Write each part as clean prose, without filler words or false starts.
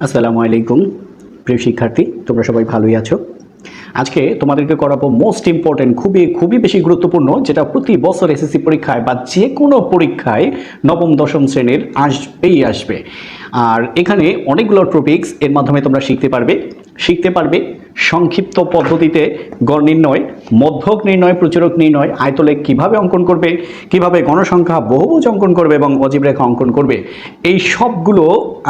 আসসালামু আলাইকুম প্রিয় শিক্ষার্থী, তোমরা সবাই ভালোই আছো। আজকে তোমাদেরকে করাবো মোস্ট ইম্পর্টেন্ট, খুবই বেশি গুরুত্বপূর্ণ, যেটা প্রতি বছর এসএসসি পরীক্ষায় বা যে কোনো পরীক্ষায় নবম দশম শ্রেণীর আসবে। আর এখানে অনেকগুলো টপিকস এর মাধ্যমে তোমরা শিখতে পারবে সংক্ষিপ্ত পদ্ধতিতে গড় নির্ণয়, মধ্যক নির্ণয়, প্রচুরক নির্ণয়, আয়তলেখ কিভাবে অঙ্কন করবে, কিভাবে গণসংখ্যা বহুভুজ অঙ্কন করবে এবং অজীব রেখা অঙ্কন করবে। এই সবগুলো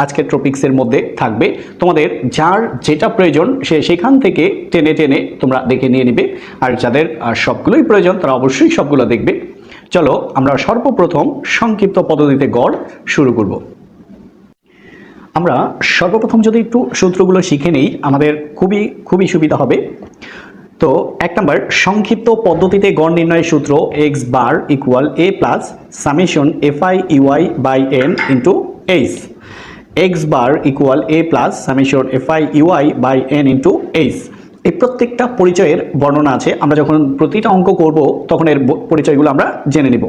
আজকের টপিক্সের মধ্যে থাকবে। তোমাদের যার যেটা প্রয়োজন সেখান থেকে টেনে টেনে তোমরা দেখে নিয়ে নিবে, আর যাদের সবগুলোই প্রয়োজন তারা অবশ্যই সবগুলো দেখবে। চলো আমরা সর্বপ্রথম সংক্ষিপ্ত পদ্ধতিতে গড় শুরু করব। আমরা সর্বপ্রথম যদি একটু সূত্রগুলো শিখে নেই, আমাদের খুবই সুবিধা হবে। তো 1 নম্বর, সংক্ষিপ্ত পদ্ধতিতে গড় নির্ণয়ের সূত্র X bar equal A plus summation FI UI by N into H. X bar equal A plus summation FI UI by N into H. এই প্রত্যেকটা পরিচয়ের বর্ণনা আছে, আমরা যখন প্রতিটা অঙ্ক করব তখন এর পরিচয়গুলো আমরা জেনে নিব।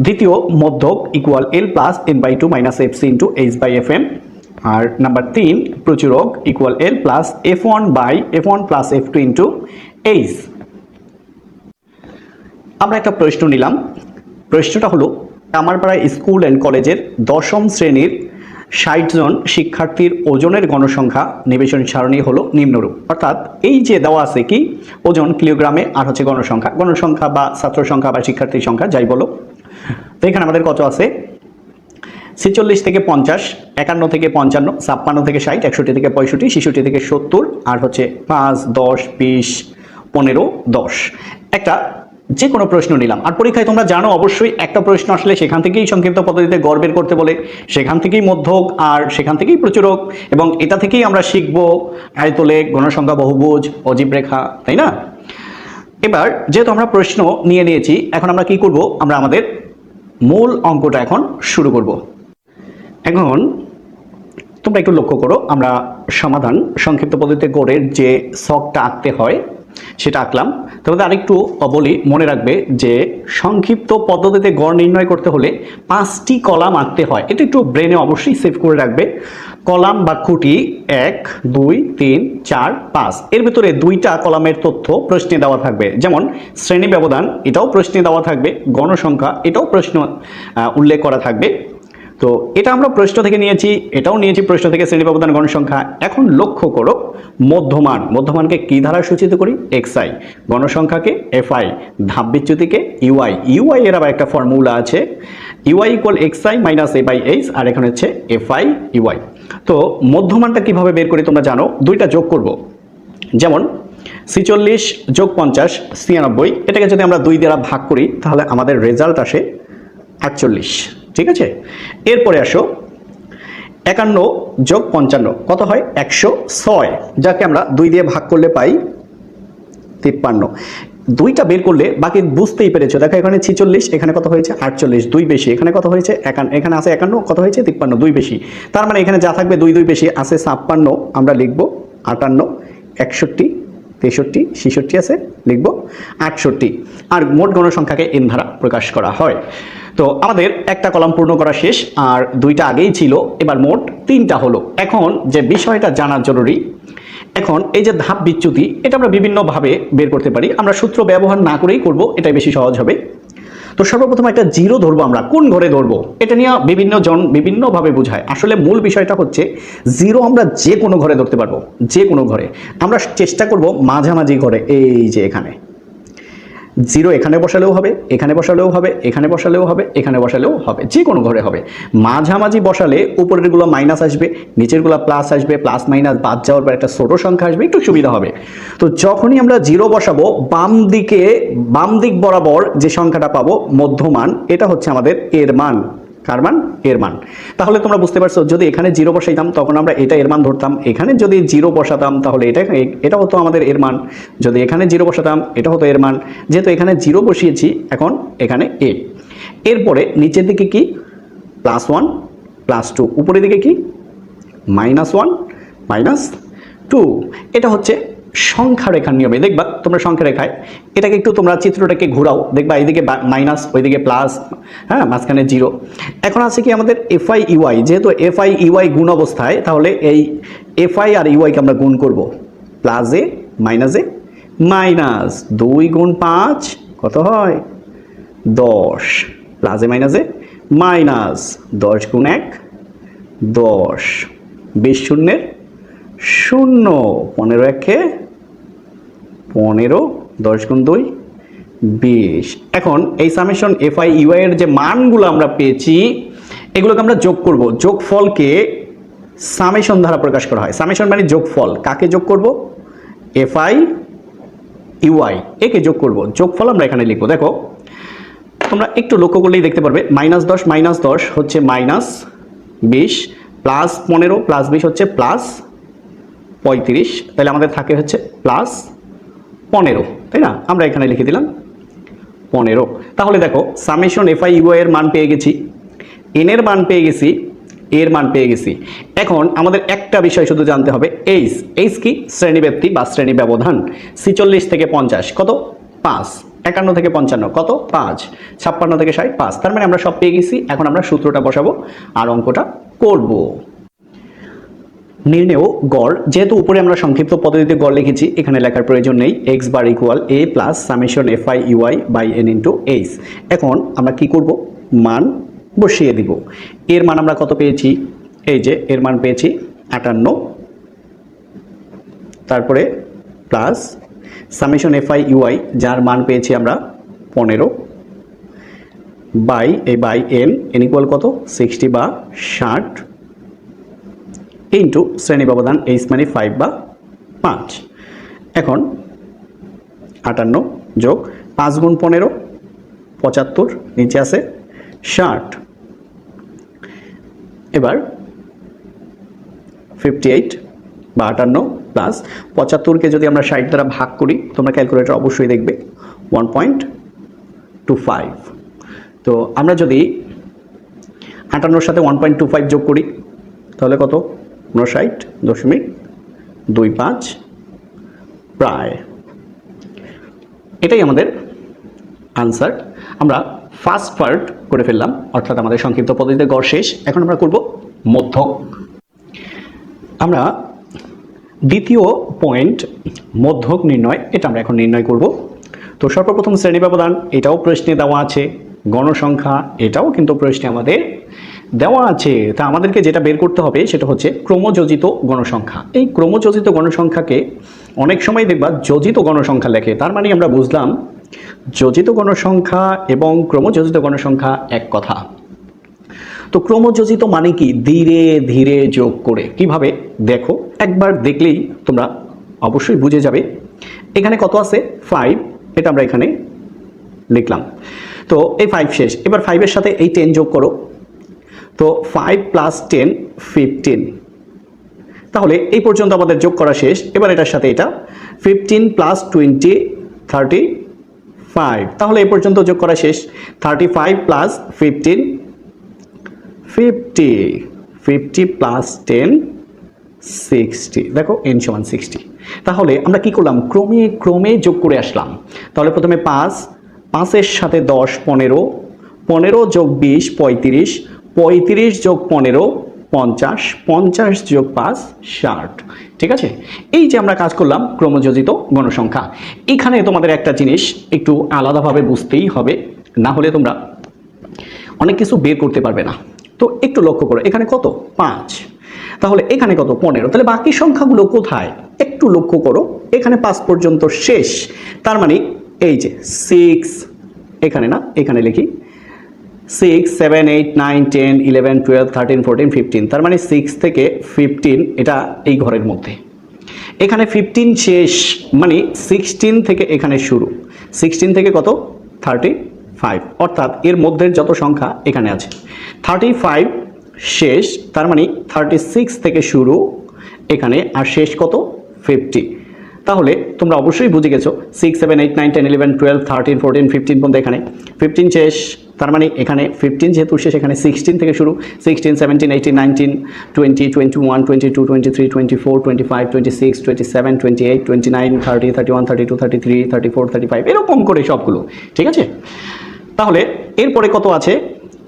দ্বিতীয়, মধ্যক equal L plus N by two minus F C into H by F N. আর নাম্বার 3, প্রচুরক equal L plus F one by F one plus F two into H. আমরা একটা প্রশ্ন নিলাম। প্রশ্নটা হলো, কামারপাড়া স্কুল অ্যান্ড কলেজের দশম শ্রেণীর 60 জন শিক্ষার্থীর ওজনের গণসংখ্যা নিবেশন সারণী হলো নিম্নরূপ। অর্থাৎ এই যে দেওয়া আছে কি ওজন কিলোগ্রামে, আর হচ্ছে গণসংখ্যা বা ছাত্র সংখ্যা বা শিক্ষার্থীর সংখ্যা যাই বলো। তো এখানে আমাদের কত আছে? 46 থেকে 50, 51 থেকে 55, 56 থেকে 60, 61 থেকে 65, 66 থেকে 70, আর হচ্ছে 5, 10, 20, 15, 10। একটা যে কোনো প্রশ্ন নিলাম, আর পরীক্ষায় তোমরা জানো অবশ্যই একটা প্রশ্ন আসলে সেখান থেকেই সংক্ষিপ্ত পদ্ধতিতে গড় বের করতে বলে, সেখান থেকেই মধ্যক, আর সেখান থেকেই প্রচুরক, এবং এটা থেকেই আমরা শিখবো আয়তলেখ, গণসংখ্যা বহুভুজ, অজীব রেখা, তাই না? এবার যেহেতু আমরা প্রশ্ন নিয়েছি, এখন আমরা কি করব? আমরা আমাদের মূল অঙ্কটা এখন শুরু করব। এখন তোমরা একটু লক্ষ্য করো, আমরা সমাধান সংক্ষিপ্ত পদ্ধতিতে গড়ের যে ছকটা আঁকতে হয় সেটা আঁকলাম। তোমাদের আরেকটু বলি, মনে রাখবে যে সংক্ষিপ্ত পদ্ধতিতে গড় নির্ণয় করতে হলে 5টি কলাম আঁকতে হয়। এটা একটু ব্রেনে অবশ্যই সেভ করে রাখবে। কলাম বা খুঁটি 1, 2, 3, 4, 5, এর ভিতরে 2টা কলামের তথ্য প্রশ্নে দেওয়া থাকবে। যেমন শ্রেণী ব্যবধান, এটাও প্রশ্নে দেওয়া থাকবে। গণসংখ্যা, এটাও প্রশ্ন উল্লেখ করা থাকবে। তো এটা আমরা প্রশ্ন থেকে নিয়েছি, এটাও নিয়েছি প্রশ্ন থেকে, শ্রেণী ব্যবধান, গণসংখ্যা। এখন লক্ষ্য করো, মধ্যমানকে কি দ্বারা সূচিত করি? এক্সআই। গণসংখ্যাকে এফআই। ধাপ বিচ্যুতিকে ইউআই এর আবার একটা ফর্মুলা আছে, U I equal X I minus A by H, আর এখানে হচ্ছে এফআই ইউআই। তো মধ্যমানটা কিভাবে বের করি তোমরা জানো, 2টা যোগ করব। যেমন 46 যোগ 50, 96। এটাকে যদি আমরা 2 দ্বারা ভাগ করি তাহলে আমাদের রেজাল্ট আসে 48। ঠিক আছে, এরপরে আসো 51 যোগ 55 কত হয়? 106, যাকে আমরা 2 দিয়ে ভাগ করলে পাই 53। 2টা বের করলে বাকি বুঝতেই পেরেছো। দেখো এখানে 46, এখানে কত হয়েছে? 48, 2 বেশি। এখানে কত হয়েছে? এখানে আছে 51, কত হয়েছে? 53, 2 বেশি। তার মানে এখানে যা থাকবে 2 বেশি আছে 56, আমরা লিখবো 58, 61, 63, 66 আছে, লিখবো 68। আর মোট গণসংখ্যাকে এন দ্বারা প্রকাশ করা হয়। তো আমাদের একটা কলাম পূর্ণ করা শেষ, আর 2টা আগেই ছিল, এবার মোট 3টা হলো। এখন যে বিষয়টা জানা জরুরি, এখন এই যে ধাপ বিচ্যুতি, এটা আমরা বিভিন্নভাবে বের করতে পারি। আমরা সূত্র ব্যবহার না করেই করব, এটাই বেশি সহজ হবে। তো সর্বপ্রথম একটা জিরো ধরবো। আমরা কোন ঘরে ধরবো এটা নিয়ে বিভিন্নভাবে বোঝায়। আসলে মূল বিষয়টা হচ্ছে জিরো আমরা যে কোনো ঘরে ধরতে পারবো, যে কোনো ঘরে। আমরা চেষ্টা করব মাঝামাঝি ঘরে, এই যে এখানে জিরো এখানে বসালেও হবে, এখানে বসালেও হবে, এখানে বসালেও হবে, এখানে বসালেও হবে, যে কোনো ঘরে হবে। মাঝামাঝি বসালে উপরেরগুলো মাইনাস আসবে, নিচেরগুলো প্লাস আসবে, প্লাস মাইনাস বাদ যাওয়ার পর একটা ছোট সংখ্যা আসবে, একটু সুবিধা হবে। তো যখনই আমরা জিরো বসাবো, বাম দিক বরাবর যে সংখ্যাটা পাবো মধ্যমান, এটা হচ্ছে আমাদের এর মান। কার মান? এর মান। তাহলে তোমরা বুঝতে পারছো, যদি এখানে জিরো বসাইতাম তখন আমরা এটা এর মান ধরতাম, এখানে যদি জিরো বসাতাম তাহলে এটা হতো আমাদের এর মান, যদি এখানে জিরো বসাতাম এটা হতো এর মান। যেহেতু এখানে জিরো বসিয়েছি, এখন এখানে এ। এরপরে নিচের দিকে কি? +1 +2, উপরের দিকে কি? -1 -2। এটা হচ্ছে সংখ্যা রেখার নিয়মে দেখবা তোমরা সংখ্যা রেখায় এটাকে একটু তোমরা চিত্রটাকে ঘোরাও, দেখবা এইদিকে মাইনাস ওইদিকে প্লাস, হ্যাঁ মাঝখানে জিরো। এখন আছে কি আমাদের এফআই ইউআই, যেহেতু এফআই ইউআই গুণ অবস্থায়, তাহলে এই এফআই আর ইউআইকে আমরা গুণ করব, প্লাসে মাইনাসে মাইনাস 2 গুণ 5 কত হয় 10, প্লাসে মাইনাসে মাইনাস 10 গুণ 1 10, 20 শূন্যের 0, 15 একে 15, 10 গুণ 2 20। এখন এই সামেশন এফআই ইউআই এর যে মানগুলো আমরা পেয়েছি এগুলোকে আমরা যোগ করব, যোগফলকে সামেশন দ্বারা প্রকাশ করা হয়। সামেশন মানে যোগফল, কাকে যোগ করব এফআই ইউআই একে যোগ করব, যোগফল আমরা এখানে লিখব। দেখো তোমরা একটু লক্ষ্য করলেই দেখতে পারবে -10 হচ্ছে -20, প্লাস 15 প্লাস 20 হচ্ছে প্লাস 35, তাহলে আমাদের থাকে হচ্ছে প্লাস 15, তাই না? আমরা এখানে লিখে দিলাম 15। তাহলে দেখো সামেশন এফআই ইউআই এর মান পেয়ে গেছি, এন এর মান পেয়ে গেছি, এর মান পেয়ে গেছি। এখন আমাদের একটা বিষয় শুধু জানতে হবে, এইচ। এইচ কি? শ্রেণীব্যাপ্তি বা শ্রেণী ব্যবধান। 46 থেকে 50 কত 5, 51 থেকে 55 কত 5, 56 থেকে 60 5। তার মানে আমরা সব পেয়ে গেছি। এখন আমরা সূত্রটা বসাবো আর অঙ্কটা করব। নির্ণেয় গড়, যেহেতু উপরে আমরা সংক্ষিপ্ত পদ্ধতিতে গড় লিখেছি, এখানে লেখার প্রয়োজন নেই। x bar equal a plus summation FI UI by N into H. এখন আমরা কি করব, মান বসিয়ে দিব। এর মান আমরা কত পেয়েছি, এই যে এর মান পেয়েছি 58, তারপরে প্লাস সামেশন এফআই ইউআই যার মান পেয়েছি আমরা 15 বাই এই বাই এন, এন ইকুয়াল কত 60 বা 60 ইন্টু শ্রেণী ব্যবধান এইচ মানে 5 বা 5। এখন 58 যোগ 5 গুণ 15 75, নিচে আছে 60, এবার 58 বা 58 প্লাস 75কে যদি আমরা 60 দ্বারা ভাগ করি, তোমরা ক্যালকুলেটর অবশ্যই দেখবে 1.25। তো আমরা যদি 58 সাথে 1.25 যোগ করি তাহলে কত 59.25 প্রায়। এটাই আমাদের আনসার। আমরা ফার্স্ট পার্ট করে ফেললাম, অর্থাৎ আমাদের সংক্ষিপ্ত পদ্ধতিতে গড় শেষ। এখন আমরা করব মধ্যক। আমরা দ্বিতীয় পয়েন্ট মধ্যক নির্ণয়, এটা আমরা এখন নির্ণয় করব। তো সর্বপ্রথম শ্রেণী ব্যবধান, এটাও প্রশ্নে দেওয়া আছে। গণসংখ্যা, এটাও কিন্তু প্রশ্নে আমাদের দেওয়া আছে। তা আমাদেরকে যেটা বের করতে হবে সেটা হচ্ছে ক্রমযোজিত গণসংখ্যা। এই ক্রমযোজিত গণসংখ্যাকে অনেক সময় দেখবা যোজিত গণসংখ্যা লেখে, তার মানে আমরা বুঝলাম যোজিত গণসংখ্যা এবং ক্রমযোজিত গণসংখ্যা এক কথা। তো ক্রমযোজিত মানে কি, ধীরে ধীরে যোগ করে। কিভাবে দেখো, একবার দেখলেই তোমরা অবশ্যই বুঝে যাবে। এখানে কত আছে 5, এটা আমরা এখানে লিখলাম। তো এই 5 শেষ, এবার 5 এর সাথে এই 10 যোগ করো। তো 5 প্লাস 10 15, তাহলে এই পর্যন্ত আমাদের যোগ করা শেষ। এবার এটার সাথে এটা 15 প্লাস 20 35, তাহলে এই পর্যন্ত যোগ করা শেষ। 35 প্লাস 15 50, 50 প্লাস 10 60, দেখো n সমান 60। তাহলে আমরা কি করলাম, ক্রমে ক্রমে যোগ করে আসলাম। তাহলে প্রথমে 5, 5 এর সাথে 10 15, 15 যোগ 20 35, 35 যোগ 15 50, 50 যোগ 5 60। ঠিক আছে, এই যে আমরা কাজ করলাম ক্রমযোজিত গণসংখ্যা। এখানে তোমাদের একটা জিনিস একটু আলাদাভাবে বুঝতেই হবে, না হলে তোমরা অনেক কিছু বের করতে পারবে না। তো একটু লক্ষ্য করো, এখানে কত 5, তাহলে এখানে কত 15, তাহলে বাকি সংখ্যাগুলো কোথায় একটু লক্ষ্য করো। এখানে 5 পর্যন্ত শেষ, তার মানে এই যে 6, এখানে না, এখানে লিখি 6 7 8 9 10 11 12 13 14 15, তার মানে 6 থেকে 15 এটা এই ঘরের মধ্যে। এখানে 15 শেষ, মানে 16 থেকে এখানে শুরু। 16 থেকে কত 35, অর্থাৎ এর মধ্যে যত সংখ্যা এখানে আছে। 35 শেষ, তার মানে 36 থেকে শুরু এখানে, আর শেষ কত 50। তাহলে তোমরা অবশ্যই বুঝে গেছো 6 7 8 9 10 11 12 13 14 15 পর্যন্ত এখানে 15 শেষ, তার মানে এখানে 15 যেহেতু শেষ, এখানে 16 থেকে শুরু, 16, 17, 18, 19, 20, 21, 22, 23, 24, 25, 26, 27, 28, 29, 30, 31, 32, 33, 34, 35, এরকম করে সবগুলো। ঠিক আছে, তাহলে এরপরে কত আছে?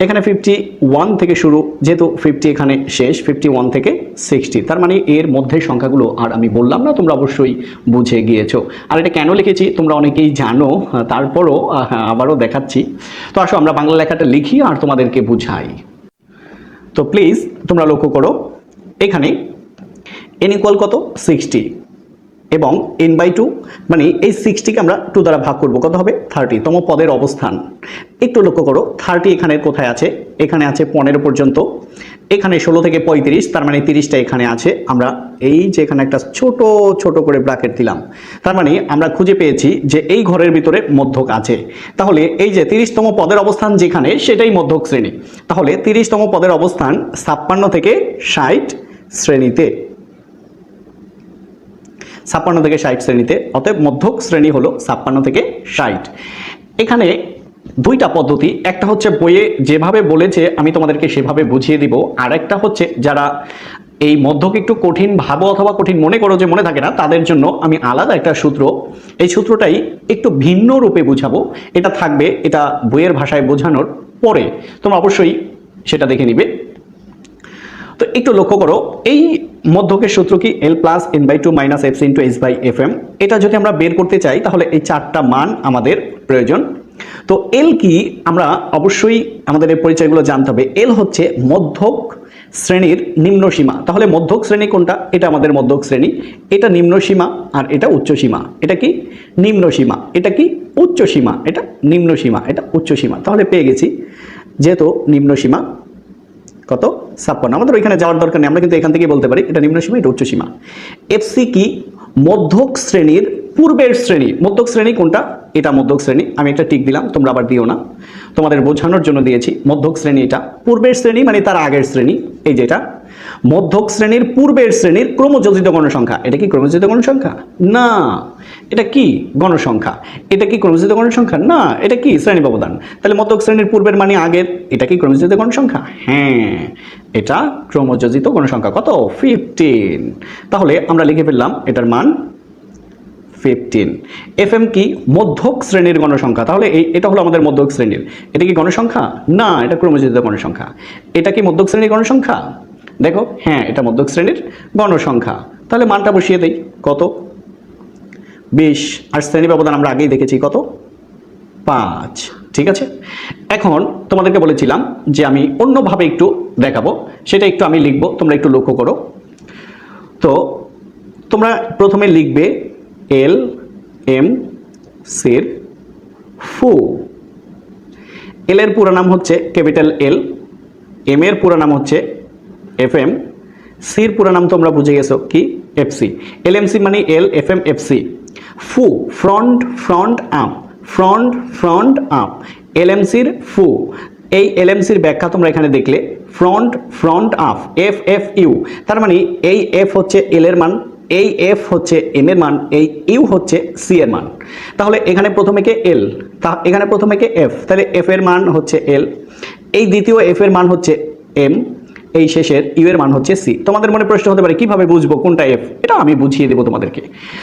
এখানে 51 থেকে শুরু, যেহেতু 50 এখানে শেষ, 51 থেকে 60, তার মানে এর মধ্যে সংখ্যাগুলো আর আমি বললাম না, তোমরা অবশ্যই বুঝে গিয়েছো। আর এটা কেন লিখেছি তোমরা অনেকেই জানো, তারপরও আবারও দেখাচ্ছি। তো আসো আমরা বাংলা লেখাটা লিখি আর তোমাদেরকে বুঝাই। তো প্লিজ তোমরা লক্ষ্য করো, এখানে n ইকুয়াল কত? 60, এবং n/2 মানে এই 60কে আমরা 2 দ্বারা ভাগ করব, কত হবে? 30 তম পদের অবস্থান। একটু লক্ষ্য করো 30 এখানে কোথায় আছে? এখানে আছে 15 পর্যন্ত, এখানে 16 থেকে 35, তার মানে 30টা এখানে আছে। আমরা এই যে এখানে একটা ছোট ছোট করে ব্র্যাকেট দিলাম, তার মানে আমরা খুঁজে পেয়েছি যে এই ঘরের ভিতরে মধ্যক আছে। তাহলে এই যে 30তম পদের অবস্থান যেখানে, সেটাই মধ্যক শ্রেণী। তাহলে 30তম পদের অবস্থান 56 থেকে 60 শ্রেণীতে, 56 থেকে 60 শ্রেণীতে, অতএব মধ্যক শ্রেণী হলো 56 থেকে 60। এখানে দুইটা পদ্ধতি, একটা হচ্ছে বইয়ে যেভাবে বলেছে আমি তোমাদেরকে সেভাবে বুঝিয়ে দিব, আর একটা হচ্ছে যারা এই মধ্যক একটু কঠিন ভাবো অথবা কঠিন মনে করো যে মনে থাকে না, তাদের জন্য আমি আলাদা একটা সূত্র, এই সূত্রটাই একটু ভিন্ন রূপে বুঝাবো। এটা থাকবে, এটা বইয়ের ভাষায় বোঝানোর পরে তোমরা অবশ্যই সেটা দেখে নিবে। তো একটু লক্ষ্য করো, এই মধ্যকের সূত্র কি? L plus n/2 minus f into h/fm। এটা যদি আমরা বের করতে চাই তাহলে এই চারটা মান আমাদের প্রয়োজন। তো L কি? আমরা অবশ্যই আমাদের এই পরিচয়গুলো জানতে হবে। L হচ্ছে মধ্যক শ্রেণীর নিম্ন সীমা। তাহলে মধ্যক শ্রেণী কোনটা? এটা আমাদের মধ্যক শ্রেণী, এটা নিম্ন সীমা আর এটা উচ্চ সীমা। এটা কি? নিম্ন সীমা। এটা কি? উচ্চ সীমা। এটা নিম্ন সীমা, এটা উচ্চ সীমা। তাহলে পেয়ে গেছি, যেহেতু নিম্ন সীমা কত? 56। আমাদের ওইখানে যাওয়ার দরকার নেই, আমরা কিন্তু এখান থেকেই বলতে পারি এটা নিম্ন সীমা, এটা উচ্চ সীমা। এফসি কি? মধ্যক শ্রেণীর পূর্বের শ্রেণী। মধ্যক শ্রেণী কোনটা? এটা মধ্যক শ্রেণী। আমি একটা টিক দিলাম, তোমরা আবার দিও না, তোমাদের বোঝানোর জন্য দিয়েছি। মধ্যক শ্রেণী এটা, পূর্বের শ্রেণী মানে তার আগের শ্রেণী। এই যেটা মধ্যক শ্রেণীর পূর্বের শ্রেণীর ক্রমযোজিত গণসংখ্যা। এটা কি ক্রমযোজিত গণসংখ্যা? না। এটা কি? গণসংখ্যা। এটা কি ক্রমযোজিত গণসংখ্যা? না। এটা কি? শ্রেণী ব্যবধান। তাহলে মধ্যক শ্রেণীর পূর্বের মানে আগের, এটা কি ক্রমযোজিত গণসংখ্যা? হ্যাঁ, এটা ক্রমযোজিত গণসংখ্যা। কত? 15। তাহলে আমরা লিখে ফেললাম এটার মান 15। এফএম কি? মধ্যক শ্রেণীর গণসংখ্যা। তাহলে এটা হলো আমাদের মধ্যক শ্রেণীর। এটা কি গণসংখ্যা? না, এটা ক্রমযোজিত গণসংখ্যা। এটা কি মধ্যক শ্রেণীর গণসংখ্যা? দেখো, হ্যাঁ, এটা মধ্যক শ্রেণীর গণসংখ্যা। তাহলে মানটা বসিয়ে দেই, কত? 20। আর শ্রেণী ব্যবধান আমরা আগেই দেখেছি, কত? 5। ঠিক আছে, এখন তোমাদেরকে বলেছিলাম যে আমি অন্যভাবে একটু দেখাবো, সেটা একটু আমি লিখবো, তোমরা একটু লক্ষ্য করো। তো তোমরা প্রথমে লিখবে এল এম সির ফু। এল এর পুরো নাম হচ্ছে ক্যাপিটাল এল, এম এর পুরো নাম হচ্ছে এফ এম, সির পুরো নাম তোমরা বুঝে গেছো কি? এফসি। এল এম সি মানে এল, এফ এম, এফসি। ফু front, front up, front front up, L M সির ফু। এই এল এম সির ব্যাখ্যা তোমরা এখানে দেখলে, front front up, F F U. তার মানে এই এফ হচ্ছে এল এর মান, এই এফ হচ্ছে এম এর মান, এই ইউ হচ্ছে সি এর মান। তাহলে এখানে প্রথমে কে? এল, এখানে প্রথমে কে? এফ। তাহলে এফ এর মান হচ্ছে এল, এই দ্বিতীয় এফ এর মান হচ্ছে এম, এই শেষের ইউ এর মান হচ্ছে সি। তোমাদের মনে প্রশ্ন হতে পারে কিভাবে বুঝবো কোনটা এফ? এটা আমি বুঝিয়ে দেবো তোমাদেরকে।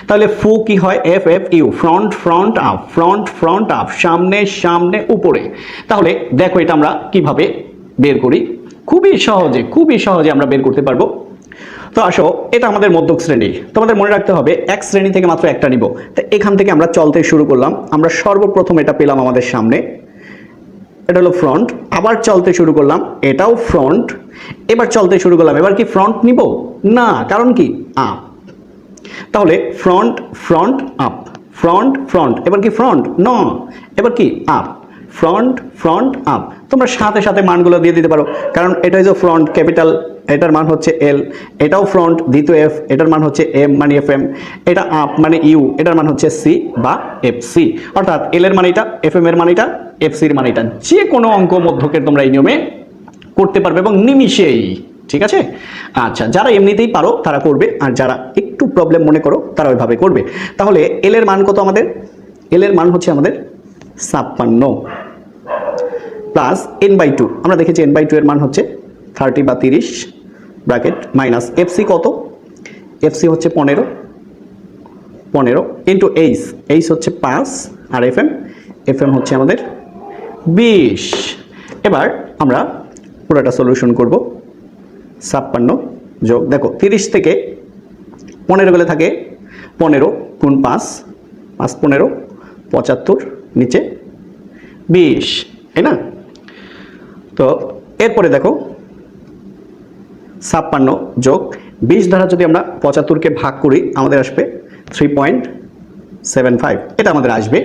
তাহলে ফু কি হয়? F F you, front front up, front front up, সামনে সামনে উপরে। তাহলে দেখো এটা আমরা কিভাবে বের করি, খুবই সহজে, খুবই সহজে আমরা বের করতে পারবো। তো আসো, এটা আমাদের মধ্যক শ্রেণী। তোমাদের মনে রাখতে হবে এক শ্রেণী থেকে মাত্র একটা নিব। তো এখান থেকে আমরা চলতে শুরু করলাম, আমরা সর্বপ্রথম এটা পেলাম আমাদের সামনে, এটা হলো ফ্রন্ট। আবার চলতে শুরু করলাম, এটাও ফ্রন্ট। এবার চলতে শুরু করলাম, এবার কি ফ্রন্ট নিব? না, কারণ কি? আপ। তাহলে front front up, front front, এবার কি ফ্রন্ট? ন, এবার কি? Up, front front up. তোমরা সাথে সাথে মানগুলো দিয়ে দিতে পারো, কারণ এটা হচ্ছে ফ্রন্ট ক্যাপিটাল, এটার মান হচ্ছে এল, এটাও ফ্রন্ট দ্বিতীয় এফ, এটার মান হচ্ছে এম মানে এফ এম, এটা আপ মানে ইউ, এটার মান হচ্ছে সি বা এফ সি। অর্থাৎ এল এর মান এটা, এফ এম এর মান এটা, এফ সির মান এটা। যে কোনো অঙ্ক মধ্যকের তোমরা এই নিয়মে করতে পারবে এবং নিমিষেই। ঠিক আছে, আচ্ছা, যারা এমনিতেই পারো তারা করবে, আর যারা একটু প্রবলেম মনে করো তারা ওইভাবে করবে। তাহলে এল এর মান কত আমাদের? এল এর মান হচ্ছে আমাদের 56। প্লাস n/2, আমরা দেখেছি n/2 এর মান হচ্ছে 30 বা 30 ব্র্যাকেট মাইনাস এফসি কত, এফসি হচ্ছে 15 ইন্টু এইচ হচ্ছে 5 আর এফএম হচ্ছে আমাদের 20। এবার আমরা পুরোটা সলিউশন করব। 56 যোগ, দেখো 30 থেকে 15 গেলে থাকে 15 গুণ 5, 5 15 75, নিচে 20, তাই না? তো এরপরে দেখো 56 যোগ 20 দ্বারা যদি আমরা 75কে ভাগ করি আমাদের আসবে 3.75, এটা আমাদের আসবে।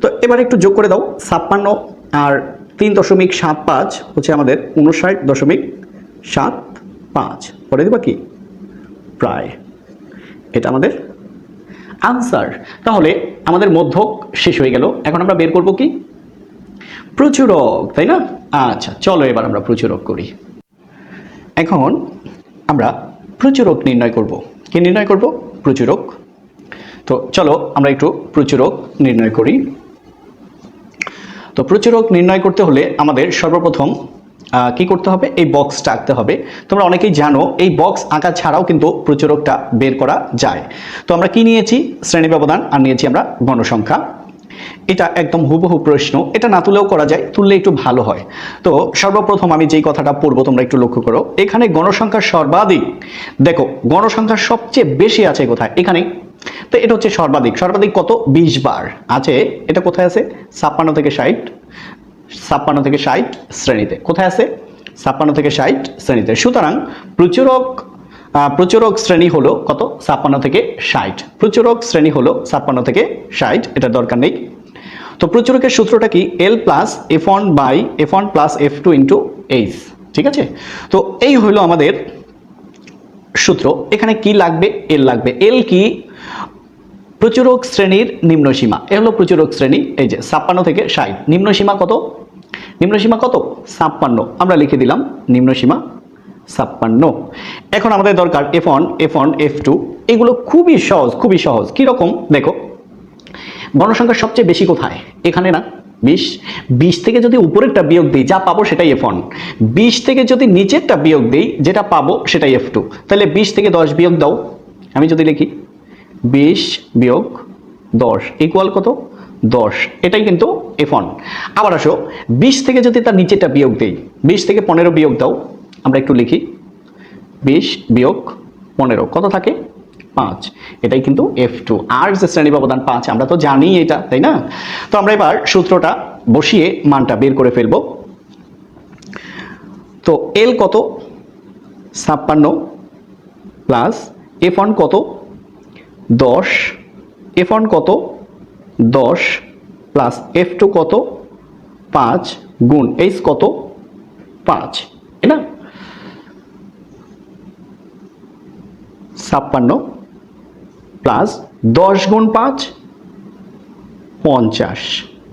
তো এবার একটু যোগ করে দাও, 56 আর 3.75 হচ্ছে আমাদের 59.75, পরে দেবা কি প্রায়, এটা আমাদের আনসার। তাহলে আমাদের মধ্যক শেষ হয়ে গেল, এখন আমরা বের করব কি প্রচুরক, তাই না? আচ্ছা চলো এবার আমরা প্রচুরক করি। এখন আমরা প্রচুরক নির্ণয় করব। কি নির্ণয় করব? প্রচুরক। তো চলো আমরা একটু প্রচুরক নির্ণয় করি। তো প্রচুরক নির্ণয় করতে হলে আমাদের সর্বপ্রথম কি করতে হবে? এই বক্সটা আঁকতে হবে। তোমরা অনেকেই জানো এই বক্স আঁকা ছাড়াও কিন্তু প্রচুরকটা বের করা যায়। তো আমরা কি নিয়েছি? শ্রেণী ব্যবধান, আর নিয়েছি আমরা গণসংখ্যা। এটা একদম হুবহু প্রশ্ন, এটা না তুলেও করা যায়, তুললে একটু ভালো হয়। তো সর্বপ্রথম আমি যেই কথাটা পড়বো তোমরা একটু লক্ষ্য করো, এখানে গণসংখ্যা সর্বাধিক, দেখো গণসংখ্যা সবচেয়ে বেশি আছে কোথায়? এখানে। তো এটা হচ্ছে সর্বাধিক, সর্বাধিক কত? 20 বার আছে। এটা কোথায় আছে? 56 থেকে 60, 56 থেকে 60 শ্রেণীতে। কোথায় আছে? 56 থেকে 60 শ্রেণীতে। সুতরাং প্রচুরক শ্রেণী হলো কত? 56 থেকে 60। প্রচুরক শ্রেণী হলো 56 থেকে 60, এটা দরকার নেই। তো প্রচুরকের সূত্রটা কি? L plus F1 by F1 plus F2 into H, ঠিক আছে? তো এই হলো আমাদের সূত্র। এখানে কি লাগবে? L লাগবে। L কি? প্রচুরক শ্রেণীর নিম্ন সীমা। এ হলো প্রচুরক শ্রেণী, এই যে 56 থেকে 60। নিম্ন সীমা কত? নিম্ন সীমা কত? 56। আমরা লিখে দিলাম নিম্ন সীমা 56। এখন আমাদের দরকার F1, F2, এগুলো খুবই সহজ, খুবই সহজ। কীরকম দেখো, গণসংখ্যা সবচেয়ে বেশি কোথায়? এখানে না? 20। 20 থেকে যদি উপরেরটা বিয়োগ দিই যা পাবো সেটাই F1, 20 থেকে যদি নিচেরটা বিয়োগ দিই যেটা পাবো সেটাই F2। তাহলে 20 থেকে 10 বিয়োগ দাও। আমি যদি লিখি 20 বিয়োগ 10 ইকুয়াল কত? 10, এটাই কিন্তু F1। আবার আসো 20 থেকে যদি তার নিচেরটা বিয়োগ দিই, 20 থেকে 15 বিয়োগ দাও। আমরা একটু লিখি 20 বিয়োগ 15 কত থাকে? 5, এটাই কিন্তু F2। আর যে শ্রেণী ব্যবধান 5 আমরা তো জানি এটা, তাই না? তো আমরা এবার সূত্রটা বসিয়ে মানটা বের করে ফেলবো। তো L কত? 56 প্লাস F1 কত? 10, F1 কত? 10 প্লাস F2 কত? 5 গুণ H কত? 5, তাই না? 56 প্লাস 10 গুণ 5 50,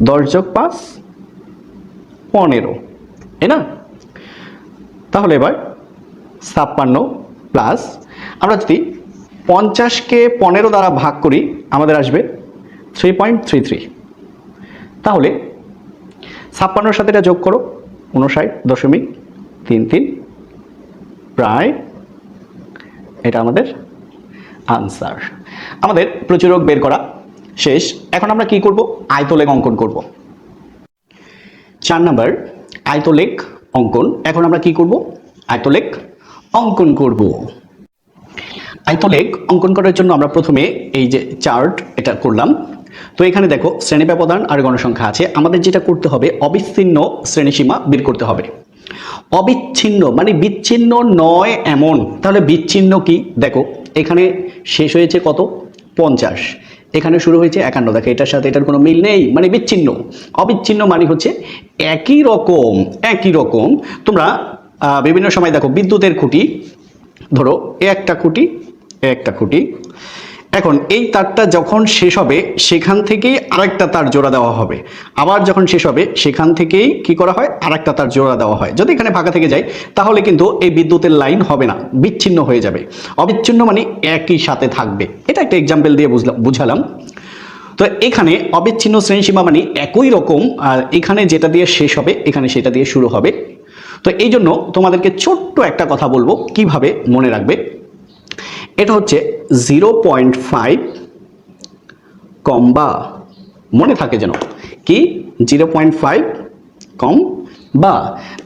10 যোগ 5 15, তাই না? তাহলে এবার 56 প্লাস আমরা যদি 50কে 15 দ্বারা ভাগ করি আমাদের আসবে 3.33। তাহলে 56-র সাথে এটা যোগ করো, 59.33, প্রায়, এটা আমাদের আনসার। আমাদের প্রচুরক বের করা শেষ। এখন আমরা কি করব? আয়তলেখ অঙ্কন করব। 4 নাম্বার আয়তলেখ অঙ্কন। এখন আমরা কি করব? আয়তলেখ অঙ্কন করব। আয়তলেখ অঙ্কন করার জন্য আমরা প্রথমে এই যে চার্ট এটা করলাম। তো এখানে দেখো শ্রেণী ব্যবধান আর গণসংখ্যা আছে। আমাদের যেটা করতে হবে অবিচ্ছিন্ন শ্রেণীসীমা বের করতে হবে। অবিচ্ছিন্ন মানে বিচ্ছিন্ন নয় এমন। তাহলে বিচ্ছিন্ন কি? দেখো এখানে শেষ হয়েছে কত? 50, এখানে শুরু হয়েছে 51। দেখো এটার সাথে এটার কোনো মিল নেই, মানে বিচ্ছিন্ন। অবিচ্ছিন্ন মানে হচ্ছে একই রকম, একই রকম। তোমরা বিভিন্ন সময় দেখো বিদ্যুতের খুঁটি, ধরো একটা খুঁটি, একটা খুঁটি। এখন এই তারটা যখন শেষ হবে সেখান থেকেই আরেকটা তার জোড়া দেওয়া হবে, আবার যখন শেষ হবে সেখান থেকেই কি করা হয়? আরেকটা তার জোড়া দেওয়া হয়। যদি এখানে ফাঁকা থেকে যায় তাহলে কিন্তু এই বিদ্যুতের লাইন হবে না, বিচ্ছিন্ন হয়ে যাবে। অবিচ্ছিন্ন মানে একই সাথে থাকবে। এটা একটা এক্সাম্পল দিয়ে বুঝালাম। তো এখানে অবিচ্ছিন্ন শ্রেণীসীমা মানে একই রকম, আর এখানে যেটা দিয়ে শেষ হবে এখানে সেটা দিয়ে শুরু হবে। তো এই জন্য তোমাদেরকে ছোট্ট একটা কথা বলবো কিভাবে মনে রাখবে। এটা হচ্ছে 0.5 কম বা, মনে থাকে যেন কি 0.5 কম বা,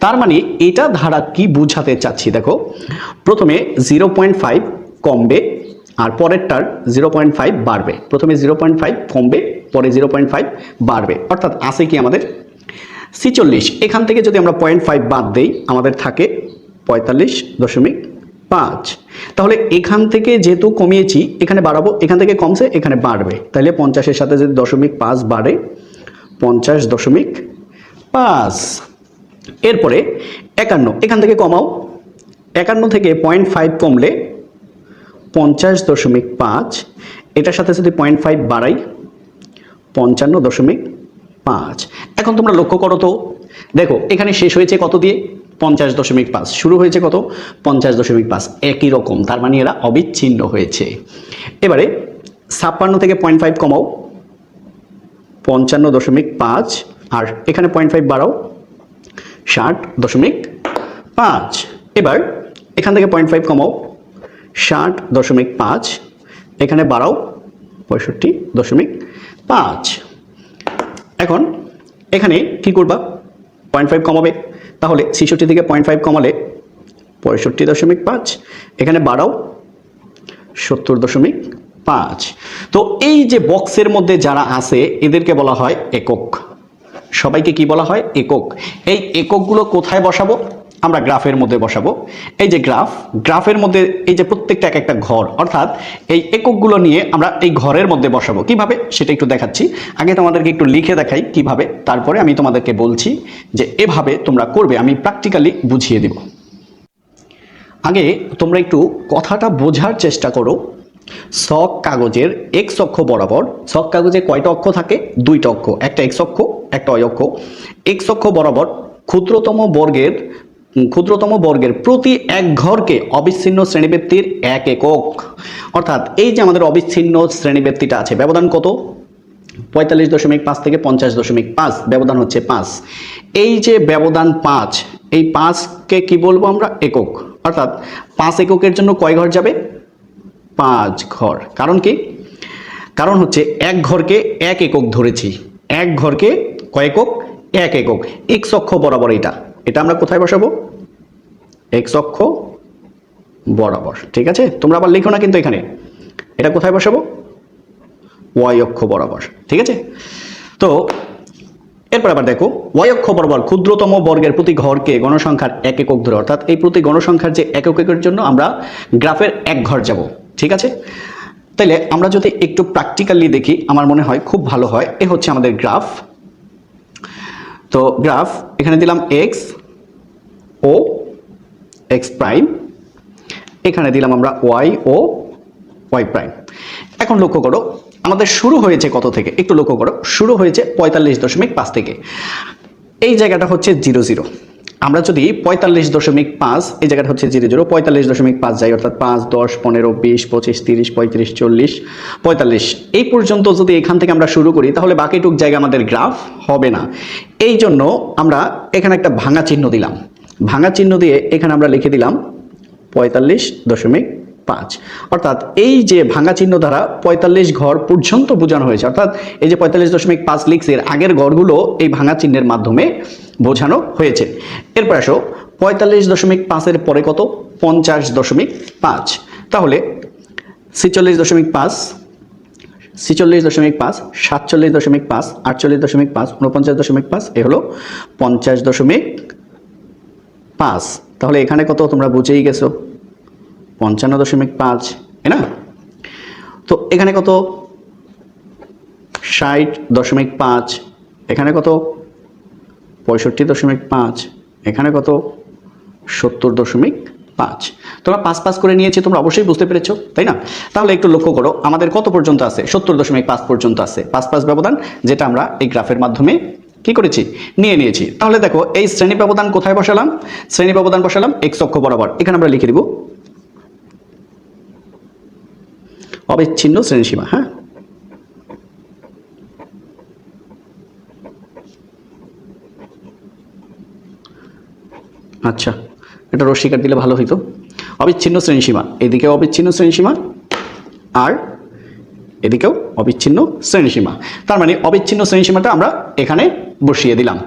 তার মানে এটা ধারা কি বোঝাতে চাচ্ছি দেখো, প্রথমে 0.5 কমবে আর পরেরটার 0.5 বাড়বে, প্রথমে 0.5 কমবে পরে 0.5 বাড়বে, অর্থাৎ আছে কি আমাদের 46। এখান থেকে যদি আমরা 0.5 বাদ দেই আমাদের থাকে 45.5। তাহলে এখান থেকে যেহেতু কমিয়েছি এখানে বাড়াবো, এখান থেকে কমছে এখানে বাড়বে, তাহলে 50-এর সাথে যদি 0.5 বাড়ে 50.5। এরপরে 51, এখান থেকে কমাও, 51 থেকে 0.5 কমলে 50.5, এটার সাথে যদি 0.5 বাড়াই 55.5। এখন তোমরা লক্ষ্য করো তো, দেখো এখানে শেষ হয়েছে কত দিয়ে 50.5, শুরু হয়েছে কত 50.5, একই রকম, তার মানে এরা অবিচ্ছিন্ন হয়েছে। এবারে 56 থেকে 0.5 কমাও 55.5, আর এখানে 0.5 বাড়াও 60.5। এবার এখান থেকে 0.5 কমাও 60.5, এখানে বাড়াও 65.5। এখন এখানে কি করবা 0.5 কমাবে, তাহলে 66 থেকে 0.5 কমালে 65.5, এখানে বাড়াও 70.5। তো এই যে বক্সের মধ্যে যারা আছে এদেরকে বলা হয় একক, সবাইকে কি বলা হয় একক। এই এককগুলো কোথায় বসাবো, আমরা গ্রাফের মধ্যে বসাবো। এই যে গ্রাফের মধ্যে এই যে প্রত্যেকটা এক একটা ঘর, অর্থাৎ এই এককগুলো নিয়ে আমরা এই ঘরের মধ্যে বসাবো। কিভাবে সেটা একটু দেখাচ্ছি, আগে তোমাদেরকে একটু লিখে দেখাই কিভাবে, তারপরে আমি তোমাদেরকে বলছি যে এভাবে তোমরা করবে, আমি প্র্যাকটিক্যালি বুঝিয়ে দেব। আগে তোমরা একটু কথাটা বোঝার চেষ্টা করো। ছক কাগজের এক্স অক্ষ বরাবর, ছক কাগজে কয়টা অক্ষ থাকে, দুইটা অক্ষ, একটা এক্স অক্ষ একটা ওয়াই অক্ষ। এক্স অক্ষ বরাবর ক্ষুদ্রতম বর্গের প্রতি এক ঘরকে অবিচ্ছিন্ন শ্রেণীব্যক্তির এক একক, অর্থাৎ এই যে আমাদের অবিচ্ছিন্ন শ্রেণীব্যক্তিটা আছে, ব্যবধান কত 45.5 থেকে 50.5, ব্যবধান হচ্ছে 5। এই যে ব্যবধান 5, এই 5কে কি বলবো আমরা একক, অর্থাৎ 5 এককের জন্য কয় ঘর যাবে 5 ঘর। কারণ কি, কারণ হচ্ছে এক ঘরকে এক একক ধরেছি, এক ঘরকে কয় একক এক একক। এক্স অক্ষ বরাবর এটা আমরা কোথায় বসাবো এক্স অক্ষ বরাবর, ঠিক আছে। তোমরা আবার লিখো না কিন্তু এখানে, এটা কোথায় বসাবো ওয়াই অক্ষ বরাবর, ঠিক আছে। তো এরপর আবার দেখো ওয়াই অক্ষ বরাবর ক্ষুদ্রতম বর্গের প্রতি ঘরকে গণসংখ্যার এক একক ধরে, অর্থাৎ এই প্রতি গণসংখ্যার যে এককের জন্য আমরা গ্রাফের এক ঘর যাব, ঠিক আছে। তাইলে আমরা যদি একটু প্র্যাকটিক্যালি দেখি আমার মনে হয় খুব ভালো হয়। এ হচ্ছে আমাদের গ্রাফ। তো গ্রাফ এখানে দিলাম এক্স ও এক্স প্রাইম, এখানে দিলাম আমরা ওয়াই ও ওয়াই প্রাইম। এখন লক্ষ্য করো আমাদের শুরু হয়েছে কত থেকে, একটু লক্ষ্য করো, শুরু হয়েছে 45.5 থেকে। এই জায়গাটা হচ্ছে 0 0, আমরা যদি 45.5 এই জায়গাটা হচ্ছে 0 0, 45.5 যাই, অর্থাৎ 5 10 15 20 25 30 35 40 45 এই পর্যন্ত যদি এখান থেকে আমরা শুরু করি তাহলে বাকিটুক জায়গা আমাদের গ্রাফ হবে না। এই জন্য আমরা এখানে একটা ভাঙা চিহ্ন দিলাম, ভাঙা চিহ্ন দিয়ে এখানে আমরা লিখে দিলাম 45.5, অর্থাৎ এই যে ভাঙা চিহ্ন দ্বারা 45 ঘর পর্যন্ত বোঝানো হয়েছে, অর্থাৎ এই যে 45.5 লিখছে এর আগের ঘরগুলো এই ভাঙা চিহ্নের মাধ্যমে বোঝানো হয়েছে। এরপর আসো 45.5 এর পরে কত 50.5, তাহলে 46.5 46.5 47.5 48.5 49.5 এ হলো 50.5। তাহলে এখানে কত তোমরা বুঝেই গেছো 55.5, তাই না। তো এখানে কত 60.5, এখানে কত 65.5, এখানে কত 70.5। তোমরা 5 5 করে নিয়েছি, তোমরা অবশ্যই বুঝতে পেরেছো, তাই না। তাহলে একটু লক্ষ্য করো আমাদের কত পর্যন্ত আছে 70.5 পর্যন্ত আছে, 5 5 ব্যবধান, যেটা আমরা এই গ্রাফের মাধ্যমে কি করেছি নিয়েছি। তাহলে দেখো এই শ্রেণী ব্যবধান কোথায় বসালাম, শ্রেণী ব্যবধান বসালাম এক্স অক্ষ বরাবর, এখানে আমরা লিখে দিব অবিচ্ছিন্ন শ্রেণীসীমা। হ্যাঁ, আচ্ছা, এটা রশ্মিকার দিলে ভালো হইতো। অবিচ্ছিন্ন শ্রেণীসীমা, এদিকেও অবিচ্ছিন্ন শ্রেণীসীমা আর এদিকেও অবিচ্ছিন্ন শ্রেণীসীমা, তার মানে অবিচ্ছিন্ন শ্রেণীসীমাটা আমরা এখানে বসিয়ে দিলাম।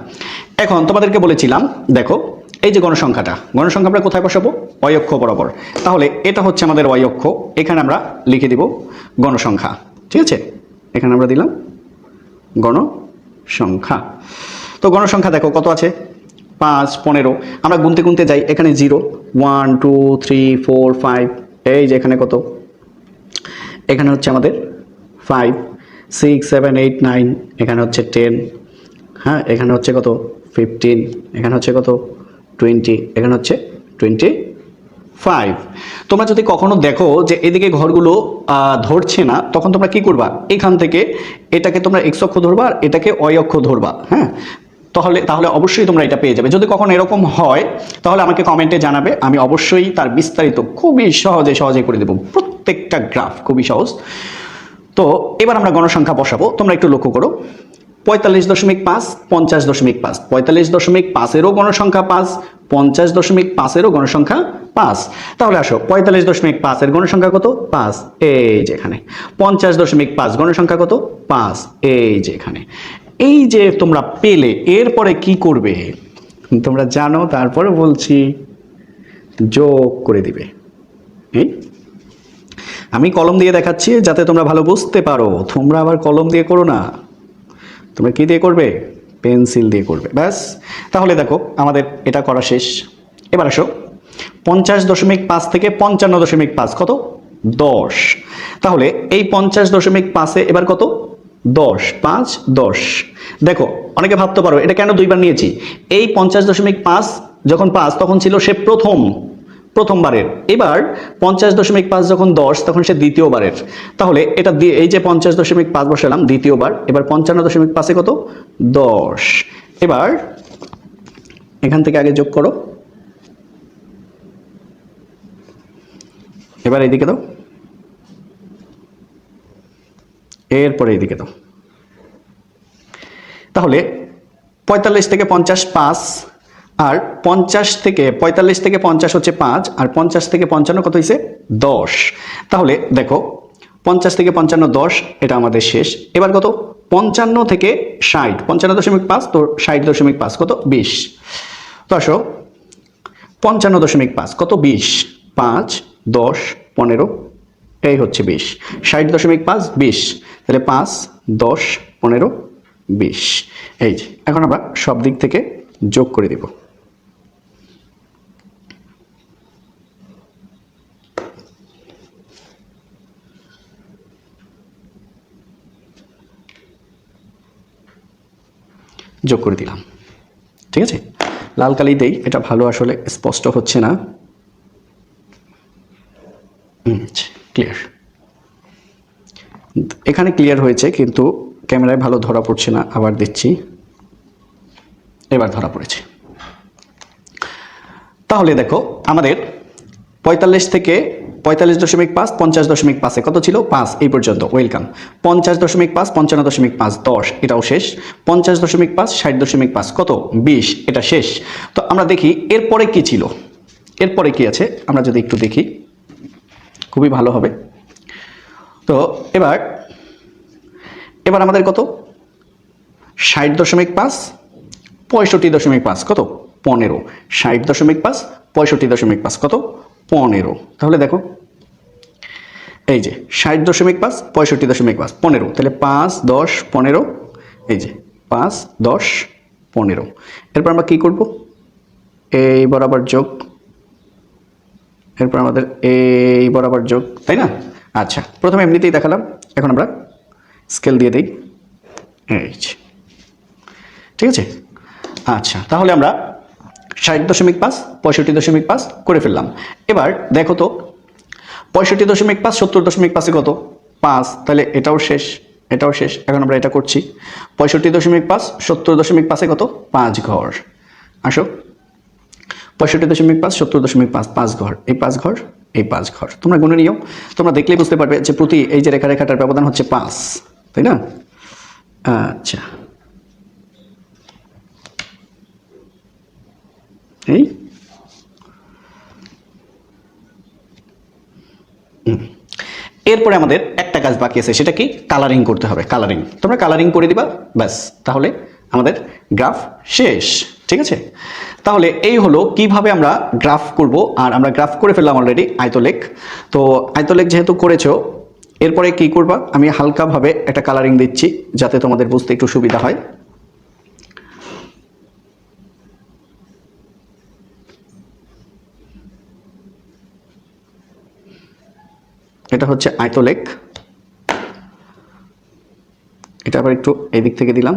এখন তোমাদেরকে বলেছিলাম দেখো এই যে গণসংখ্যাটা, গণসংখ্যা আমরা কোথায় বসাবো? ওয়াই অক্ষ বরাবর। তাহলে এটা হচ্ছে আমাদের ওয়াই অক্ষ, এখানে আমরা লিখে দিব গণসংখ্যা। ঠিক আছে, এখানে আমরা দিলাম গণসংখ্যা। তো গণসংখ্যা দেখো কত আছে, 5, 15। আমরা গুনতে গুনতে যাই, এখানে 0, 1, 2, 3, 4, 5, এই যে এখানে কত, এখানে হচ্ছে আমাদের 5, 6, 7, 8, 9, এখানে হচ্ছে 10, হ্যাঁ এখানে হচ্ছে কত 15, এখানে হচ্ছে কত 20, এখানে হচ্ছে 25। তোমরা যদি কখনো দেখো যে এদিকে ঘরগুলো ধরছে না, তখন তোমরা কি করবা, এখান থেকে এটাকে তোমরা এক্স অক্ষ ধরবা আর এটাকে ওয়াই অক্ষ ধরবা, হ্যাঁ তাহলে অবশ্যই তোমরা এটা পেয়ে যাবে। যদি কখনো এরকম হয় তাহলে আমাকে কমেন্টে জানাবে, আমি অবশ্যই তার বিস্তারিত খুবই সহজে করে দেবো, প্রত্যেকটা গ্রাফ খুবই সহজ। তো এবার আমরা গণসংখ্যা বসাবো, তোমরা একটু লক্ষ্য করো, 45.5, 50.5, 45.5-এরও গণসংখ্যা 5, 50.5-এরও গণসংখ্যা 5। তাহলে আসো 45.5-এর গণসংখ্যা কত? 5, এই যে এখানে। 50.5 গণসংখ্যা কত? 5, এই যে এখানে। এই যে তোমরা পেলে, এরপরে কি করবে তোমরা জানো, তারপরে বলছি, যোগ করে দিবে। আমি কলম দিয়ে দেখাচ্ছি যাতে তোমরা ভালো বুঝতে পারো, তোমরা আবার কলম দিয়ে করো না, তোমরা কি দিয়ে করবে? পেন্সিল দিয়ে করবে, ব্যাস। তাহলে দেখো আমাদের এটা করা শেষ। এবার আসো 50.5 থেকে 55.5 কত? 10। তাহলে এই 50.5-এ এবার কত? 10, 5, 10। দেখো অনেকে ভাবতে পারো এটা কেন দুইবার নিয়েছি। এই 50.5 যখন 5 তখন ছিল সে প্রথমবারের, এবার 50.5 যখন 10 তখন সে দ্বিতীয়বারের। তাহলে এটা দিয়ে এই যে 50.5 বসালাম দ্বিতীয়বার, এবার 55.5-এ কত? 10। এবার এখান থেকে আগে যোগ করো, এবার এইদিকে দাও, এরপরে এইদিকে দাও। তাহলে 45 থেকে 50 5, আর 45 থেকে 50 হচ্ছে 5, আর 50 থেকে 55 কত হয়েছে? 10। তাহলে দেখো 50 থেকে 55 10, এটা আমাদের শেষ। এবার কত? 55 থেকে 60, 55.5 তো 60.5 কত? 20। তো আসো 55.5 কত? 20, 5, 10, 15, এই হচ্ছে 20। 60.5 20, তাহলে 5, 10, 15, 20। এই যে এখন আমরা সব দিক থেকে যোগ করে দেব। যোগ করে দিলাম, ঠিক আছে। লাল কালি দেই, এটা ভালো আসলে স্পষ্ট হচ্ছে না। ক্লিয়ার, এখানে ক্লিয়ার হয়েছে কিন্তু ক্যামেরায় ভালো ধরা পড়ছে না, আবার দিচ্ছি, এবার ধরা পড়েছে। তাহলে দেখো আমাদের 45 থেকে 45.5 50.5-এ কত ছিল? 5, এই পর্যন্ত ওয়েলকাম। 50.5 55.5 10, এটাও শেষ। 50.5 60.5 কত? 20, এটা শেষ। তো আমরা দেখি এরপরে কি ছিল, এরপরে কি আছে আমরা যদি একটু দেখি খুবই ভালো হবে। তো এবার আমাদের কত? 60.5 65.5 কত? 15। 60.5 65.5 কত? 15। তাহলে দেখো এই যে 60.5 65.5 15, তাহলে 5 10 15, এই যে 5 10 15। এরপর আমরা কি করব? এই বরাবর যোগ, এরপর আমাদের এই বরাবর যোগ, তাই না? আচ্ছা, প্রথমে এমনিতেই দেখালাম, এখন আমরা স্কেল দিয়ে দিই, এই ঠিক আছে। আচ্ছা, তাহলে আমরা 60.5 65.5 করে ফেললাম। এবার দেখো তো 65.5 70.5-এ কত? 5, তাহলে এটাও শেষ, এটাও শেষ। এখন আমরা এটা করছি 65.5 70.5-এ কত? 5 ঘর। আসো 65.5 70.5 5 ঘর, এই 5 ঘর, এই 5 ঘর তোমরা গুনে নিও। তোমরা দেখলেই বুঝতে পারবে যে প্রতি এই যে রেখাটার ব্যবধান হচ্ছে 5, তাই না? আচ্ছা, এই এরপরে আমাদের একটা কাজ বাকি আছে, সেটা কি? কালারিং করতে হবে। কালারিং তোমরা কালারিং করে দিবা, ব্যাস, তাহলে আমাদের গ্রাফ শেষ। ঠিক আছে, তাহলে এই হলো কিভাবে আমরা গ্রাফ করব। আর আমরা গ্রাফ করে ফেললাম অলরেডি আয়তলেখ। তো আয়তলেখ যেহেতু করেছো, এরপরে কি করবা, আমি হালকাভাবে একটা কালারিং দিচ্ছি যাতে তোমাদের বুঝতে একটু সুবিধা হয়। এটা হচ্ছে আয়তলেখ, এটা আবার একটু এদিক থেকে দিলাম।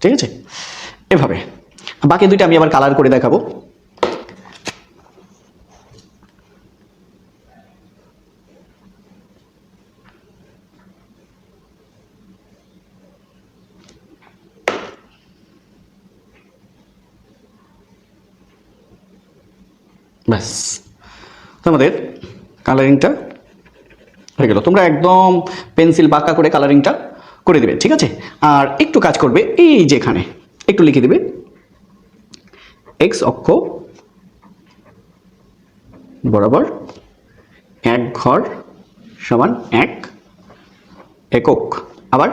ঠিক আছে, এভাবে। বাকি দুইটা আমি আবার কালার করে দেখাবো। ব্যাস, তোমাদের কালারিংটা হয়ে গেল। তোমরা একদম পেন্সিল বাঁকা করে কালারিংটা করে দেবে। ঠিক আছে, আর একটু কাজ করবে, এই যে এখানে একটু লিখে দেবে এক্স অক্ষ বরাবর 1 ঘর সমান 1 একক। আবার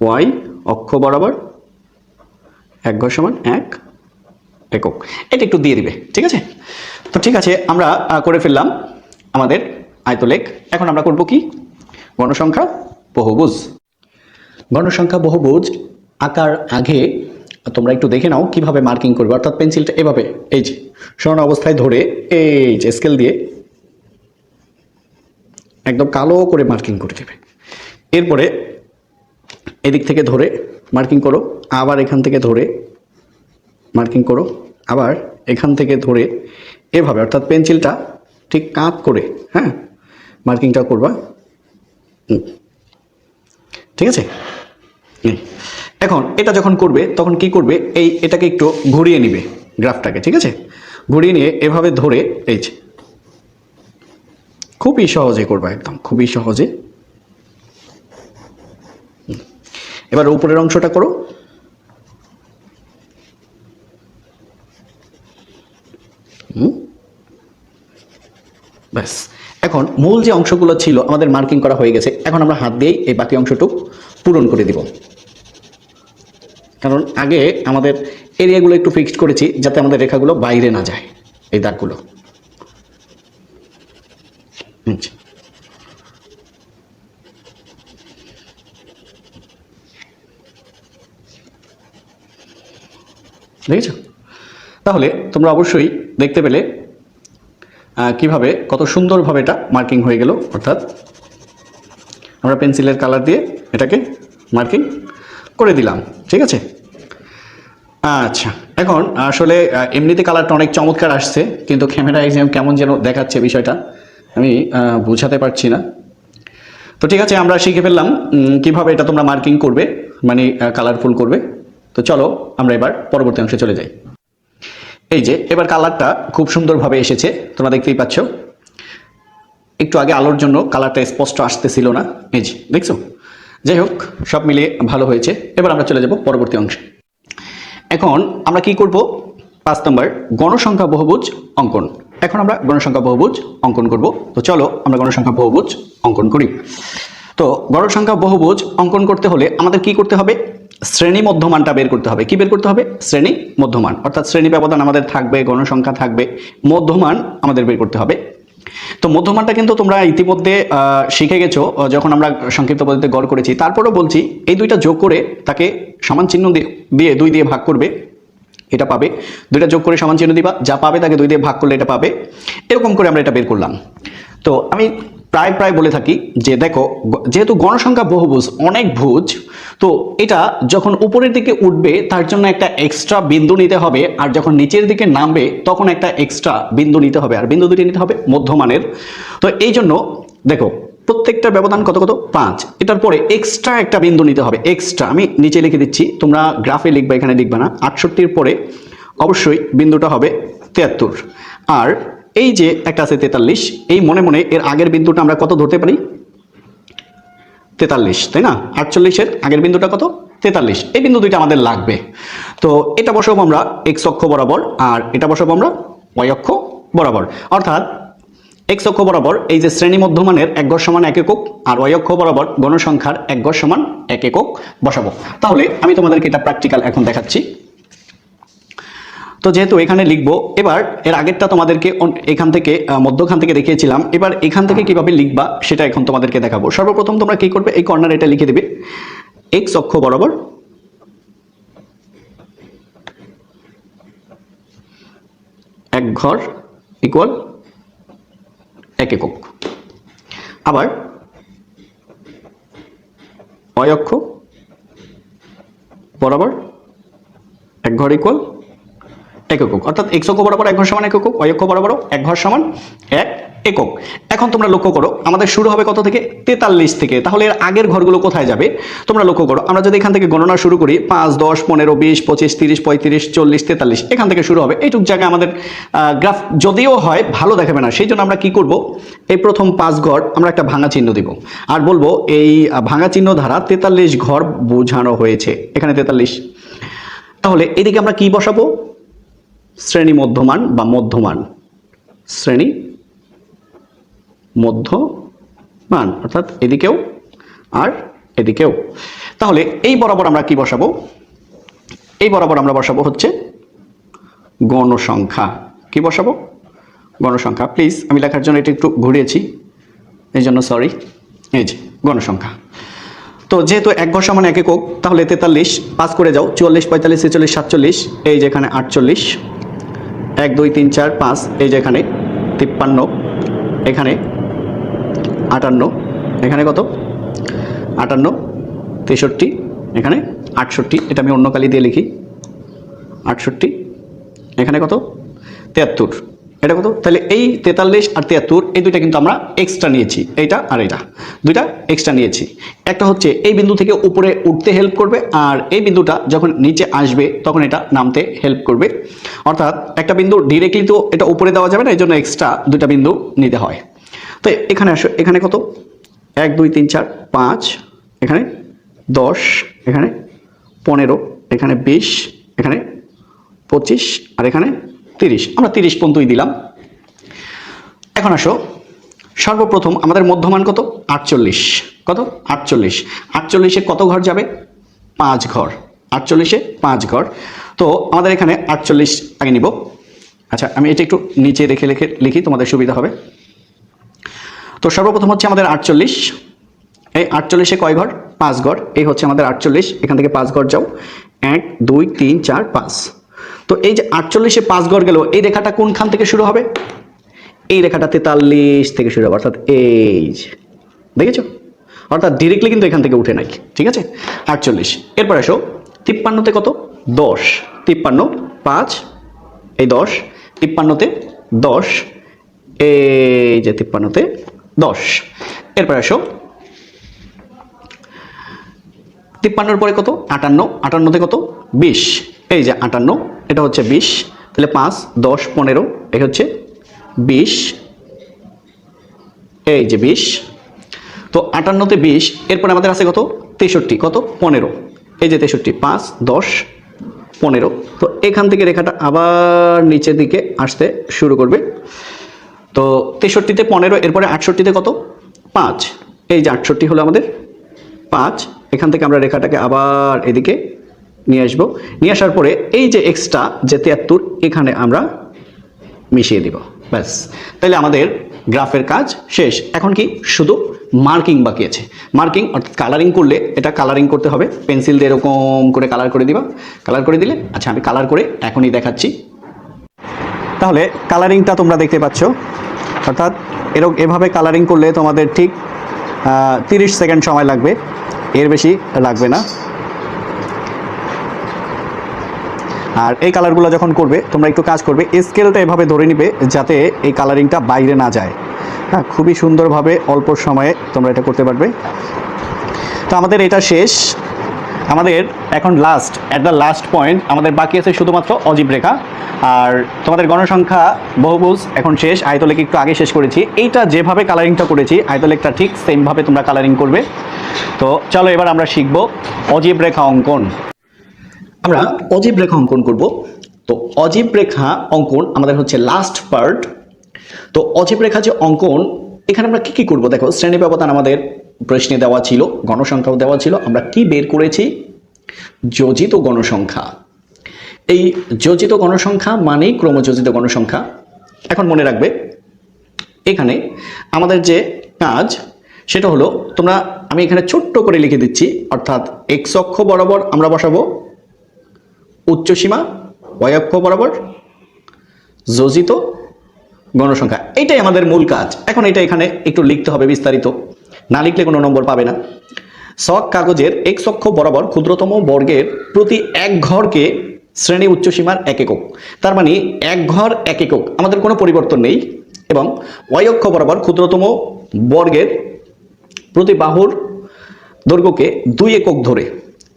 ওয়াই অক্ষ বরাবর 1 ঘর সমান 1 একক। এটা একটু দিয়ে দিবে। ঠিক আছে, তো ঠিক আছে, আমরা করে ফেললাম আমাদের আয়তলেখ। এখন আমরা করব কি? গণসংখ্যা বহুভুজ। গণসংখ্যা বহুভুজ আঁকার আগে তোমরা একটু দেখে নাও কিভাবে মার্কিং করবে। অর্থাৎ পেন্সিলটা এভাবে, এই যে সমান অবস্থায় ধরে, এই যে স্কেল দিয়ে একদম কালো করে মার্কিং করে দেবে। এরপরে এদিক থেকে ধরে মার্কিং করো, আবার এখান থেকে ধরে মার্কিং করো, আবার এখান থেকে ধরে এভাবে, অর্থাৎ পেন্সিলটা ঠিক কাপ করে, হ্যাঁ, মার্কিংটা করবা। ঠিক আছে, এখন এটা যখন করবে তখন কি করবে, এটাকে একটু ঘুরিয়ে নিবে গ্রাফটাকে। ঠিক আছে, ঘুরিয়ে নিয়ে এভাবে ধরে, এই যে খুবই সহজে করবা, একদম খুবই সহজে। এবার উপরের অংশটা করো। ব্যাস, এখন মূল যে অংশগুলো ছিল আমাদের মার্কিং করা হয়ে গেছে। এখন আমরা হাত দিয়েই এই বাকি অংশটুকু পূরণ করে দিব, কারণ আগে আমাদের এরিয়াগুলো একটু ফিক্সড করেছি যাতে আমাদের রেখাগুলো বাইরে না যায়, এই দাগগুলো। দেখেছো? তাহলে তোমরা অবশ্যই দেখতে পেলে কিভাবে কত সুন্দরভাবে এটা মার্কিং হয়ে গেল। অর্থাৎ আমরা পেন্সিলের কালার দিয়ে এটাকে মার্কিং করে দিলাম। ঠিক আছে, আচ্ছা, এখন আসলে এমনিতে কালারটা অনেক চমৎকার আসছে, কিন্তু ক্যামেরায় কেমন যেন দেখাচ্ছে বিষয়টা আমি বোঝাতে পারছি না। তো ঠিক আছে, আমরা শিখে ফেললাম কিভাবে এটা তোমরা মার্কিং করবে, মানে কালারফুল করবে। তো চলো আমরা এবার পরবর্তী অংশে চলে যাই। এই যে এবার কালারটা খুব সুন্দরভাবে এসেছে, তোমরা দেখতেই পাচ্ছ। একটু আগে আলোর জন্য কালারটা স্পষ্ট আসতেছিল না, এই যে দেখছো। যাই হোক, সব মিলিয়ে ভালো হয়েছে। এবার আমরা চলে যাব পরবর্তী অংশে। এখন আমরা কি করব? 5 নম্বর, গণসংখ্যা বহুভুজ অঙ্কন। এখন আমরা গণসংখ্যা বহুভুজ অঙ্কন করব। তো চলো আমরা গণসংখ্যা বহুভুজ অঙ্কন করি। তো গণসংখ্যা বহুভুজ অঙ্কন করতে হলে আমাদের কি করতে হবে? শ্রেণী মধ্যমানটা বের করতে হবে। কি বের করতে হবে? শ্রেণী মধ্যমান। অর্থাৎ শ্রেণী ব্যবধান আমাদের থাকবে, গণসংখ্যা থাকবে, মধ্যমান আমাদের বের করতে হবে। তো মধ্যমানটা কিন্তু তোমরা ইতিমধ্যে শিখে গেছো যখন আমরা সংক্ষিপ্ত পদ্ধতিতে গড় করেছি। তারপরেও বলছি, এই দুইটা যোগ করে তাকে সমান চিহ্ন দিয়ে 2 দিয়ে ভাগ করবে, এটা পাবে। দুইটা যোগ করে সমান চিহ্ন দিবা, যা পাবে তাকে 2 দিয়ে ভাগ করলে এটা পাবে। এরকম করে আমরা এটা বের করলাম। তো আমি প্রায় বলে থাকি যে দেখো, যেহেতু গণসংখ্যা বহুভুজ, অনেক ভুজ, তো এটা যখন উপরের দিকে উঠবে তার জন্য একটা এক্সট্রা বিন্দু নিতে হবে, আর যখন নিচের দিকে নামবে তখন একটা এক্সট্রা বিন্দু নিতে হবে, আর বিন্দু দুটি নিতে হবে মধ্যমানের। তো এই জন্য দেখো, প্রত্যেকটা ব্যবধান কত কত? 5। এটার পরে এক্সট্রা একটা বিন্দু নিতে হবে, এক্সট্রা। আমি নিচে লিখে দিচ্ছি, তোমরা গ্রাফে লিখবা, এখানে লিখবা না। 68-র পরে অবশ্যই বিন্দুটা হবে 73। আর এই যে একটা আছে 43, এই মনে মনে এর আগের বিন্দুটা আমরা কত ধরতে পারি? 43, তাই না? 48-এর আগের বিন্দুটা কত? 43, এই বিন্দু দুইটা আমাদের লাগবে। তো এটা বসাবো আমরা এক্স অক্ষ বরাবর, আর এটা বসাবো আমরা ওয়াই অক্ষ বরাবর। অর্থাৎ এক্স অক্ষ বরাবর এই যে শ্রেণী মধ্যমানের এক গড় সমান 1 একক, আর ওয়াই অক্ষ বরাবর গণসংখ্যার এক গড় সমান 1 একক বসাবো। তাহলে আমি তোমাদেরকে এটা প্র্যাকটিক্যাল এখন দেখাচ্ছি। তো যেহেতু এখানে লিখবো, এবার এর আগেরটা তোমাদেরকে এখান থেকে মধ্যখান থেকে দেখিয়েছিলাম, এবার এখান থেকে কিভাবে লিখবা সেটা এখন তোমাদেরকে দেখাবো। সর্বপ্রথম তোমরা কি করবে, এই কর্নার এটা লিখে দেবে এক্স অক্ষ বরাবর এক ঘর ইকুয়াল 1 একক। আবার ওয়াই অক্ষ বরাবর এক ঘর ইকুয়াল 1 একক। অর্থাৎ এক্স অক্ষ বরাবর এক ঘর সমান 1 একক, ওয়াই অক্ষ বরাবর এক ঘর সমান 1 একক। এখন তোমরা লক্ষ্য করো আমাদের শুরু হবে কত থেকে, 43 থেকে। তাহলে এর আগের ঘরগুলো কোথায় যাবে তোমরা লক্ষ্য করো। আমরা যদি এখান থেকে গণনা শুরু করি 5, 10, 15, 20, 25, 30, 35, 40, 43, এখান থেকে শুরু হবে। এইটুক জায়গায় আমাদের গ্রাফ যদিও হয় ভালো দেখাবে না, সেই জন্য আমরা কি করব, এই প্রথম 5 ঘর আমরা একটা ভাঙা চিহ্ন দিব, আর বলবো এই ভাঙা চিহ্ন দ্বারা 43 ঘর বোঝানো হয়েছে, এখানে 43। তাহলে এদিকে আমরা কি বসাবো, শ্রেণী মধ্যমান বা মধ্যমান, শ্রেণী মধ্যমান, অর্থাৎ এদিকেও আর এদিকেও। তাহলে এই বরাবর আমরা কি বসাবো, এই বরাবর আমরা বসাবো হচ্ছে গণসংখ্যা। কি বসাবো, গণসংখ্যা। প্লিজ আমি লেখার জন্য এটা একটু ঘুরিয়েছি, এই জন্য সরি। এই যে গণসংখ্যা। তো যেহেতু এক ঘর সমান 1 একক, তাহলে 43 5 করে যাও, 44, 45, 46, 47, এই যে এখানে 48, 1, 2, 3, 4, 5, এই যে এখানে 53, এখানে 58, এখানে কত 58, 63, এখানে 68, এটা আমি অন্য কালি দিয়ে লিখি 68, এখানে কত 73, এটা কত। তাহলে এই 43 আর 73 এই দুইটা কিন্তু আমরা এক্সট্রা নিয়েছি, এইটা আর এটা দুইটা এক্সট্রা নিয়েছি। একটা হচ্ছে এই বিন্দু থেকে উপরে উঠতে হেল্প করবে, আর এই বিন্দুটা যখন নিচে আসবে তখন এটা নামতে হেল্প করবে। অর্থাৎ একটা বিন্দু ডিরেক্টলি তো এটা উপরে দেওয়া যাবে না, এই জন্য এক্সট্রা দুইটা বিন্দু নিতে হয়। তো এখানে আসো, এখানে কত 1, 2, 3, 4, 5, এখানে 10, এখানে 15, এখানে 20, এখানে 25, আর এখানে 30, আমরা 30 পর্যন্তই দিলাম। এখন আসো, সর্বপ্রথম আমাদের মধ্যমান কত 48, কত 48, 48-এ কত ঘর যাবে 5 ঘর, 48-এ 5 ঘর। তো আমাদের এখানে 48 আগে নিব। আচ্ছা আমি এটা একটু নিচে রেখে লিখি, তোমাদের সুবিধা হবে। তো সর্বপ্রথম হচ্ছে আমাদের 48, এই 48-এ কয় ঘর 5 ঘর, এই হচ্ছে আমাদের 48, এখান থেকে 5 ঘর যাও, 1, 2, 3, 4, 5। তো এই যে 48-এ 5 ঘর গেল, এই রেখাটা কোনখান থেকে শুরু হবে, এই রেখাটা 43 থেকে শুরু হবে, অর্থাৎ এই যে দেখেছো, অর্থাৎ ডিরেক্টলি কিন্তু এখান থেকে উঠে নাই, ঠিক আছে 48। এরপর আসো 53-তে কত 10, 53, 5, এই 10, 53-তে 10, এই যে 53-তে 10। এরপর আসো 53-এর পরে কত 58, 58-তে কত 20, এই যে 58, এটা হচ্ছে 20, তাহলে 5, 10, 15, এই হচ্ছে 20, এই যে 20। তো 58-তে 20, এরপরে আমাদের আছে কত 63, কত 15, এই যে 63, 5, 10, 15। তো এখান থেকে রেখাটা আবার নিচের দিকে আসতে শুরু করবে। তো 63-তে 15, এরপরে 68-তে কত 5, এই যে 68 হলো আমাদের 5। এখান থেকে আমরা রেখাটাকে আবার এদিকে নিয়ে আসবো, নিয়ে আসার পরে এই যে এক্সট্রা যে 73 এখানে আমরা মিশিয়ে দিব, ব্যাস। তাহলে আমাদের গ্রাফের কাজ শেষ। এখন কি শুধু মার্কিং বাকি আছে। মার্কিং অর্থাৎ কালারিং করলে, এটা কালারিং করতে হবে, পেন্সিল দিয়ে এরকম করে কালার করে দিবা, কালার করে দিলে। আচ্ছা আমি কালার করে এখনই দেখাচ্ছি। তাহলে কালারিংটা তোমরা দেখতে পাচ্ছ, অর্থাৎ এভাবে কালারিং করলে তোমাদের ঠিক 30 সেকেন্ড সময় লাগবে, এর বেশি লাগবে না। আর এই কালারগুলো যখন করবে তোমরা একটু কাজ করবে, স্কেলটা এভাবে ধরে নিবে যাতে এই কালারিংটা বাইরে না যায়। হ্যাঁ, খুবই সুন্দরভাবে অল্প সময়ে তোমরা এটা করতে পারবে। তো আমাদের এটা শেষ। আমাদের এখন অ্যাট দ্য লাস্ট পয়েন্ট আমাদের বাকি আছে শুধুমাত্র অজীব রেখা। আর তোমাদের গণসংখ্যা বহুভুজ এখন শেষ, আয়তলেখ একটু আগে শেষ করেছি। এইটা যেভাবে কালারিংটা করেছি আয়তলেখটা ঠিক সেমভাবে তোমরা কালারিং করবে। তো চলো এবার আমরা শিখব অজীব রেখা অঙ্কন। আমরা অজীব রেখা অঙ্কন করব। তো অজীব রেখা অঙ্কন আমাদের হচ্ছে লাস্ট পার্ট। তো অজীব রেখা যে অঙ্কন, এখানে আমরা কি কি করব দেখো, শ্রেণী ব্যবধান আমাদের প্রশ্নে দেওয়া ছিল, গণসংখ্যাও দেওয়া ছিল। আমরা কি বের করেছি? যোজিত গণসংখ্যা। এই যোজিত গণসংখ্যা মানেই ক্রমযোজিত গণসংখ্যা। এখন মনে রাখবে এখানে আমাদের যে কাজ সেটা হলো, আমি এখানে ছোট্ট করে লিখে দিচ্ছি, অর্থাৎ এক্স অক্ষ বরাবর আমরা বসাবো উচ্চসীমা, ওয়াই অক্ষ বরাবর যোজিত গণসংখ্যা। এইটাই আমাদের মূল কাজ। এখন এটা এখানে একটু লিখতে হবে বিস্তারিত, না লিখলে কোনো নম্বর পাবে না। ছক কাগজের এক্স অক্ষ বরাবর ক্ষুদ্রতম বর্গের প্রতি এক ঘরকে শ্রেণী উচ্চসীমার এক একক, তার মানে এক ঘর এক একক, আমাদের কোনো পরিবর্তন নেই। এবং ওয়াই অক্ষ বরাবর ক্ষুদ্রতম বর্গের প্রতি বাহুর দৈর্ঘ্যকে 2 একক ধরে,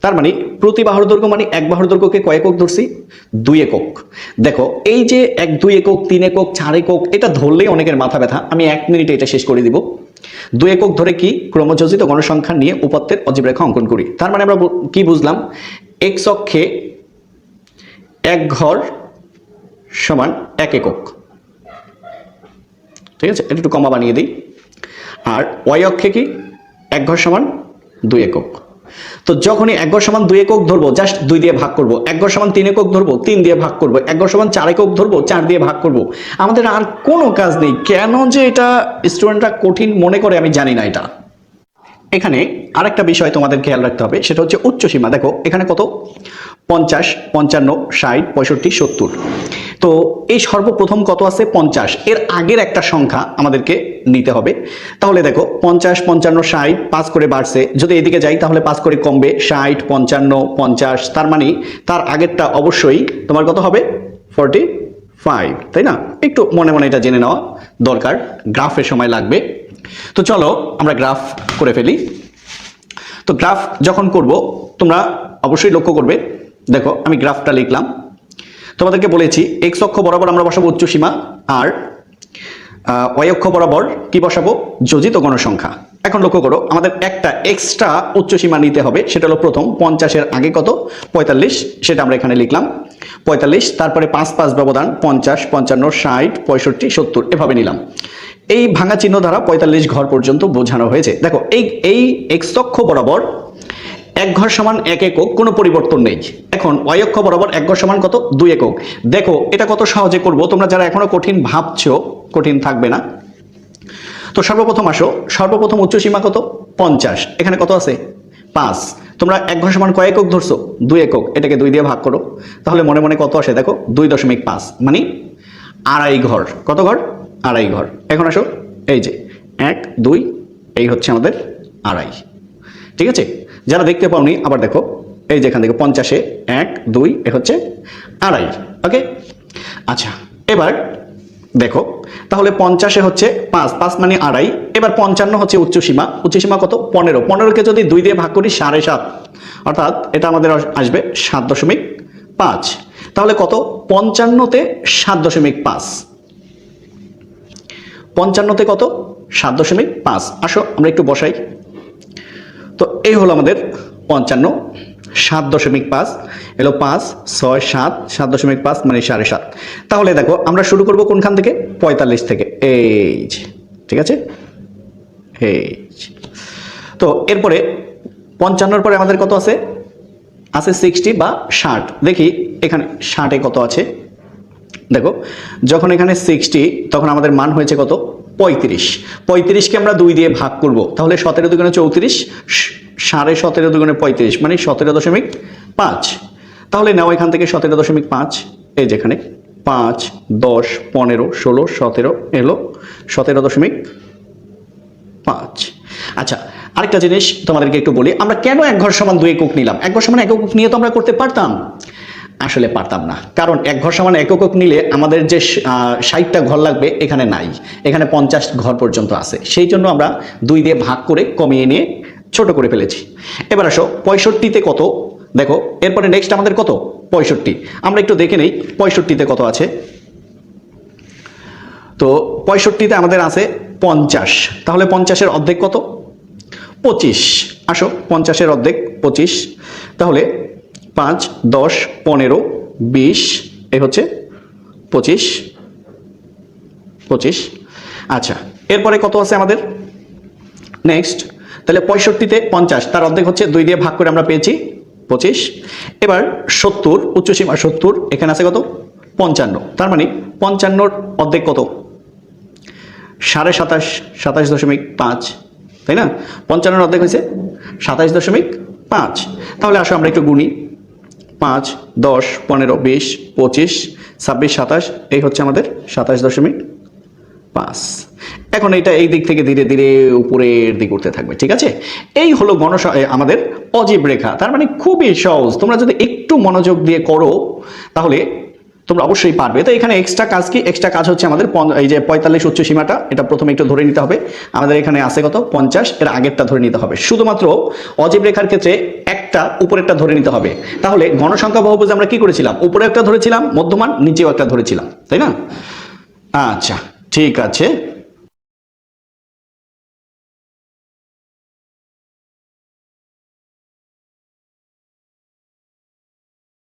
তার মানে প্রতি বাহুর দৈর্ঘ্য মানে এক বাহুর দৈর্ঘ্যকে কয় একক ধরছি? 2 একক। দেখো এই যে 1, 2 একক, 3 একক, 4 একক, এটা ধরলেই অনেকের মাথা ব্যথা। আমি 1 মিনিটে এটা শেষ করে দিব। 2 একক ধরে কি ক্রমযোজিত গণসংখ্যা নিয়ে উপাত্তের অজীব রেখা অঙ্কন করি। তার মানে আমরা কি বুঝলাম? এক্স অক্ষে এক ঘর সমান 1 একক, ঠিক আছে, এটা একটু কমা বানিয়ে দিই। আর ওয়াই অক্ষে কি এক ঘর সমান 2 একক। তো যখনই এক ঘর সমান 2 একক ধরবো, জাস্ট 2 দিয়ে ভাগ করব। এক ঘর সমান 3 একক ধরবো, 3 দিয়ে ভাগ করব। এক ঘর সমান 4 একক ধরবো, 4 দিয়ে ভাগ করব। আমাদের আর কোনো কাজ নেই। কেন যে এটা স্টুডেন্টরা কঠিন মনে করে আমি জানি না। এটা এখানে আরেকটা বিষয় তোমাদের খেয়াল রাখতে হবে, সেটা হচ্ছে উচ্চসীমা। দেখো এখানে কত? 50, 55, 60, 65, 70। তো এই সর্বপ্রথম কত আছে? 50। এর আগের একটা সংখ্যা আমাদেরকে নিতে হবে। তাহলে দেখো 50, 55, 60 5 করে বাড়ছে। যদি এদিকে যাই তাহলে 5 করে কমবে, 60, 55, 50। তার মানে তার আগেরটা অবশ্যই তোমার কত হবে? 45, তাই না? একটু মনে মনে এটা জেনে নেওয়া দরকার, গ্রাফের সময় লাগবে। তো চলো আমরা গ্রাফ করে ফেলি। তো গ্রাফ যখন করব তোমরা অবশ্যই লক্ষ্য করবে। দেখো আমি গ্রাফটা লিখলাম। তোমাদেরকে বলেছি এক্স অক্ষ বরাবর আমরা বসাবো উচ্চসীমা, আর ওয়াই অক্ষ বরাবর কি বসাবো? যোজিত গণসংখ্যা। এখন লক্ষ্য করো আমাদের একটা এক্সট্রা উচ্চসীমা নিতে হবে, সেটা হলো প্রথম 50-এর আগে কত? 45, সেটা আমরা এখানে লিখলাম 45। তারপরে 5 5 ব্যবধান 50, 55, 60, 65, 70 এভাবে নিলাম। এই ভাঙা চিহ্ন দ্বারা 45 ঘর পর্যন্ত বোঝানো হয়েছে। দেখো এই এক্স অক্ষ বরাবর এক ঘর সমান 1 একক, কোনো পরিবর্তন নেই। এখন ওয়াই অক্ষ বরাবর এক ঘর সমান কত? 2 একক। দেখো এটা কত সহজে করব, তোমরা যারা এখনো কঠিন ভাবছো, কঠিন থাকবে না। তো সর্বপ্রথম আসো, সর্বপ্রথম উচ্চসীমা কত? 50। এখানে কত আছে? 5। তোমরা এক ঘর সমান কয় একক ধরছো? 2 একক। এটাকে 2 দিয়ে ভাগ করো, তাহলে মনে মনে কত আসে? দেখো 2.5, মানে আড়াই ঘর। কত ঘর? আড়াই ঘর। এখন আসো, এই যে 1, 2, এই হচ্ছে আমাদের আড়াই। ঠিক আছে, যারা দেখতে পাওনি আবার দেখো, এই যে এখান থেকে 50-এ 1, 2 এ হচ্ছে আড়াই। ওকে, আচ্ছা এবার দেখো তাহলে 50-এ হচ্ছে 5, 5 মানে আড়াই। এবার 55 হচ্ছে উচ্চসীমা, উচ্চসীমা কত? 15। 15কে যদি 2 দিয়ে ভাগ করি 7.5, অর্থাৎ এটা আমাদের আসবে 7.5। তাহলে কত? 55-তে 7.5। 55-তে কত? 7.5। আসো আমরা একটু বসাই। তো এই হলো আমাদের 55, 7.5 এলো 5, 6, 7, 7.5 মানে 7.5। তাহলে দেখো আমরা শুরু করব কোনখান থেকে? 45 থেকে। এই ঠিক আছে, এই তো এরপরে 55-এর পরে আমাদের কত আছে? 60 বা 60। দেখি এখানে 60-এ কত আছে। দেখো যখন এখানে 60 তখন আমাদের মান হয়েছে কত? 35। 35কে আমরা 2 দিয়ে ভাগ করব, তাহলে 17 দুগুণে 34, 17.5 দুগুণে 35 মানে 17.5। তাহলে নাও এখান থেকে 17.5, এই যেখানে 5, 10, 15, 16, 17 এলো 17.5। আচ্ছা আরেকটা জিনিস তোমাদেরকে একটু বলি, আমরা কেন এক ঘর সমান 2 একক নিলাম? এক ঘর সমান 1 একক নিয়ে তো আমরা করতে পারতাম, আসলে পারতাম না। কারণ এক ঘর সমান 1 একক নিলে আমাদের যে 60টা ঘর লাগবে এখানে নাই, এখানে 50 ঘর পর্যন্ত আছে। সেই জন্য আমরা 2 দিয়ে ভাগ করে কমিয়ে নিয়ে ছোট করে ফেলেছি। এবার আসো 65-তে কত, দেখো এরপরে নেক্সট আমাদের কত 65। আমরা একটু দেখে নেই 65-তে কত আছে। তো 65-তে আমাদের আছে 50, তাহলে 50-এর অর্ধেক কত 25। আসো 50-এর অর্ধেক 25, তাহলে 5, 10, 15, 20, এই হচ্ছে 25। আচ্ছা, এরপরে কত আছে আমাদের নেক্সট, তাহলে 65-তে 50, তার অর্ধেক হচ্ছে 2 দিয়ে ভাগ করে আমরা পেয়েছি 25। এবার 70, উচ্চসীমা 70, এখানে আছে কত 55, তার মানে 55-র অর্ধেক কত 27.5, 27.5, তাই না? 55-র অর্ধেক হয়েছে 27.5। তাহলে আসো আমরা একটু গুণি, 5, 10, 15, 20, 25, 26, 27, এই হচ্ছে আমাদের 27.5। এখন এটা এই দিক থেকে ধীরে ধীরে উপরের দিকে উঠতে থাকবে, ঠিক আছে? এই হলো আমাদের অজীব রেখা। তার মানে খুবই সহজ, তোমরা যদি একটু মনোযোগ দিয়ে করো তাহলে তোমরা অবশ্যই পারবে। তো এখানে এক্সট্রা কাজ কি? এক্সট্রা কাজ হচ্ছে আমাদের এই যে 45 উচ্চ সীমাটা, এটা প্রথমে একটু ধরে নিতে হবে। আমাদের এখানে আছে কত 50, এর আগেরটা ধরে নিতে হবে। শুধুমাত্র অজীব রেখার ক্ষেত্রে একটা উপরেরটা ধরে নিতে হবে। তাহলে ঘনসংখ্যা বহুভুজে আমরা কি করেছিলাম? উপরে একটা ধরেছিলাম, মধ্যমান নিচেও একটা ধরেছিলাম, তাই না? আচ্ছা, ঠিক আছে।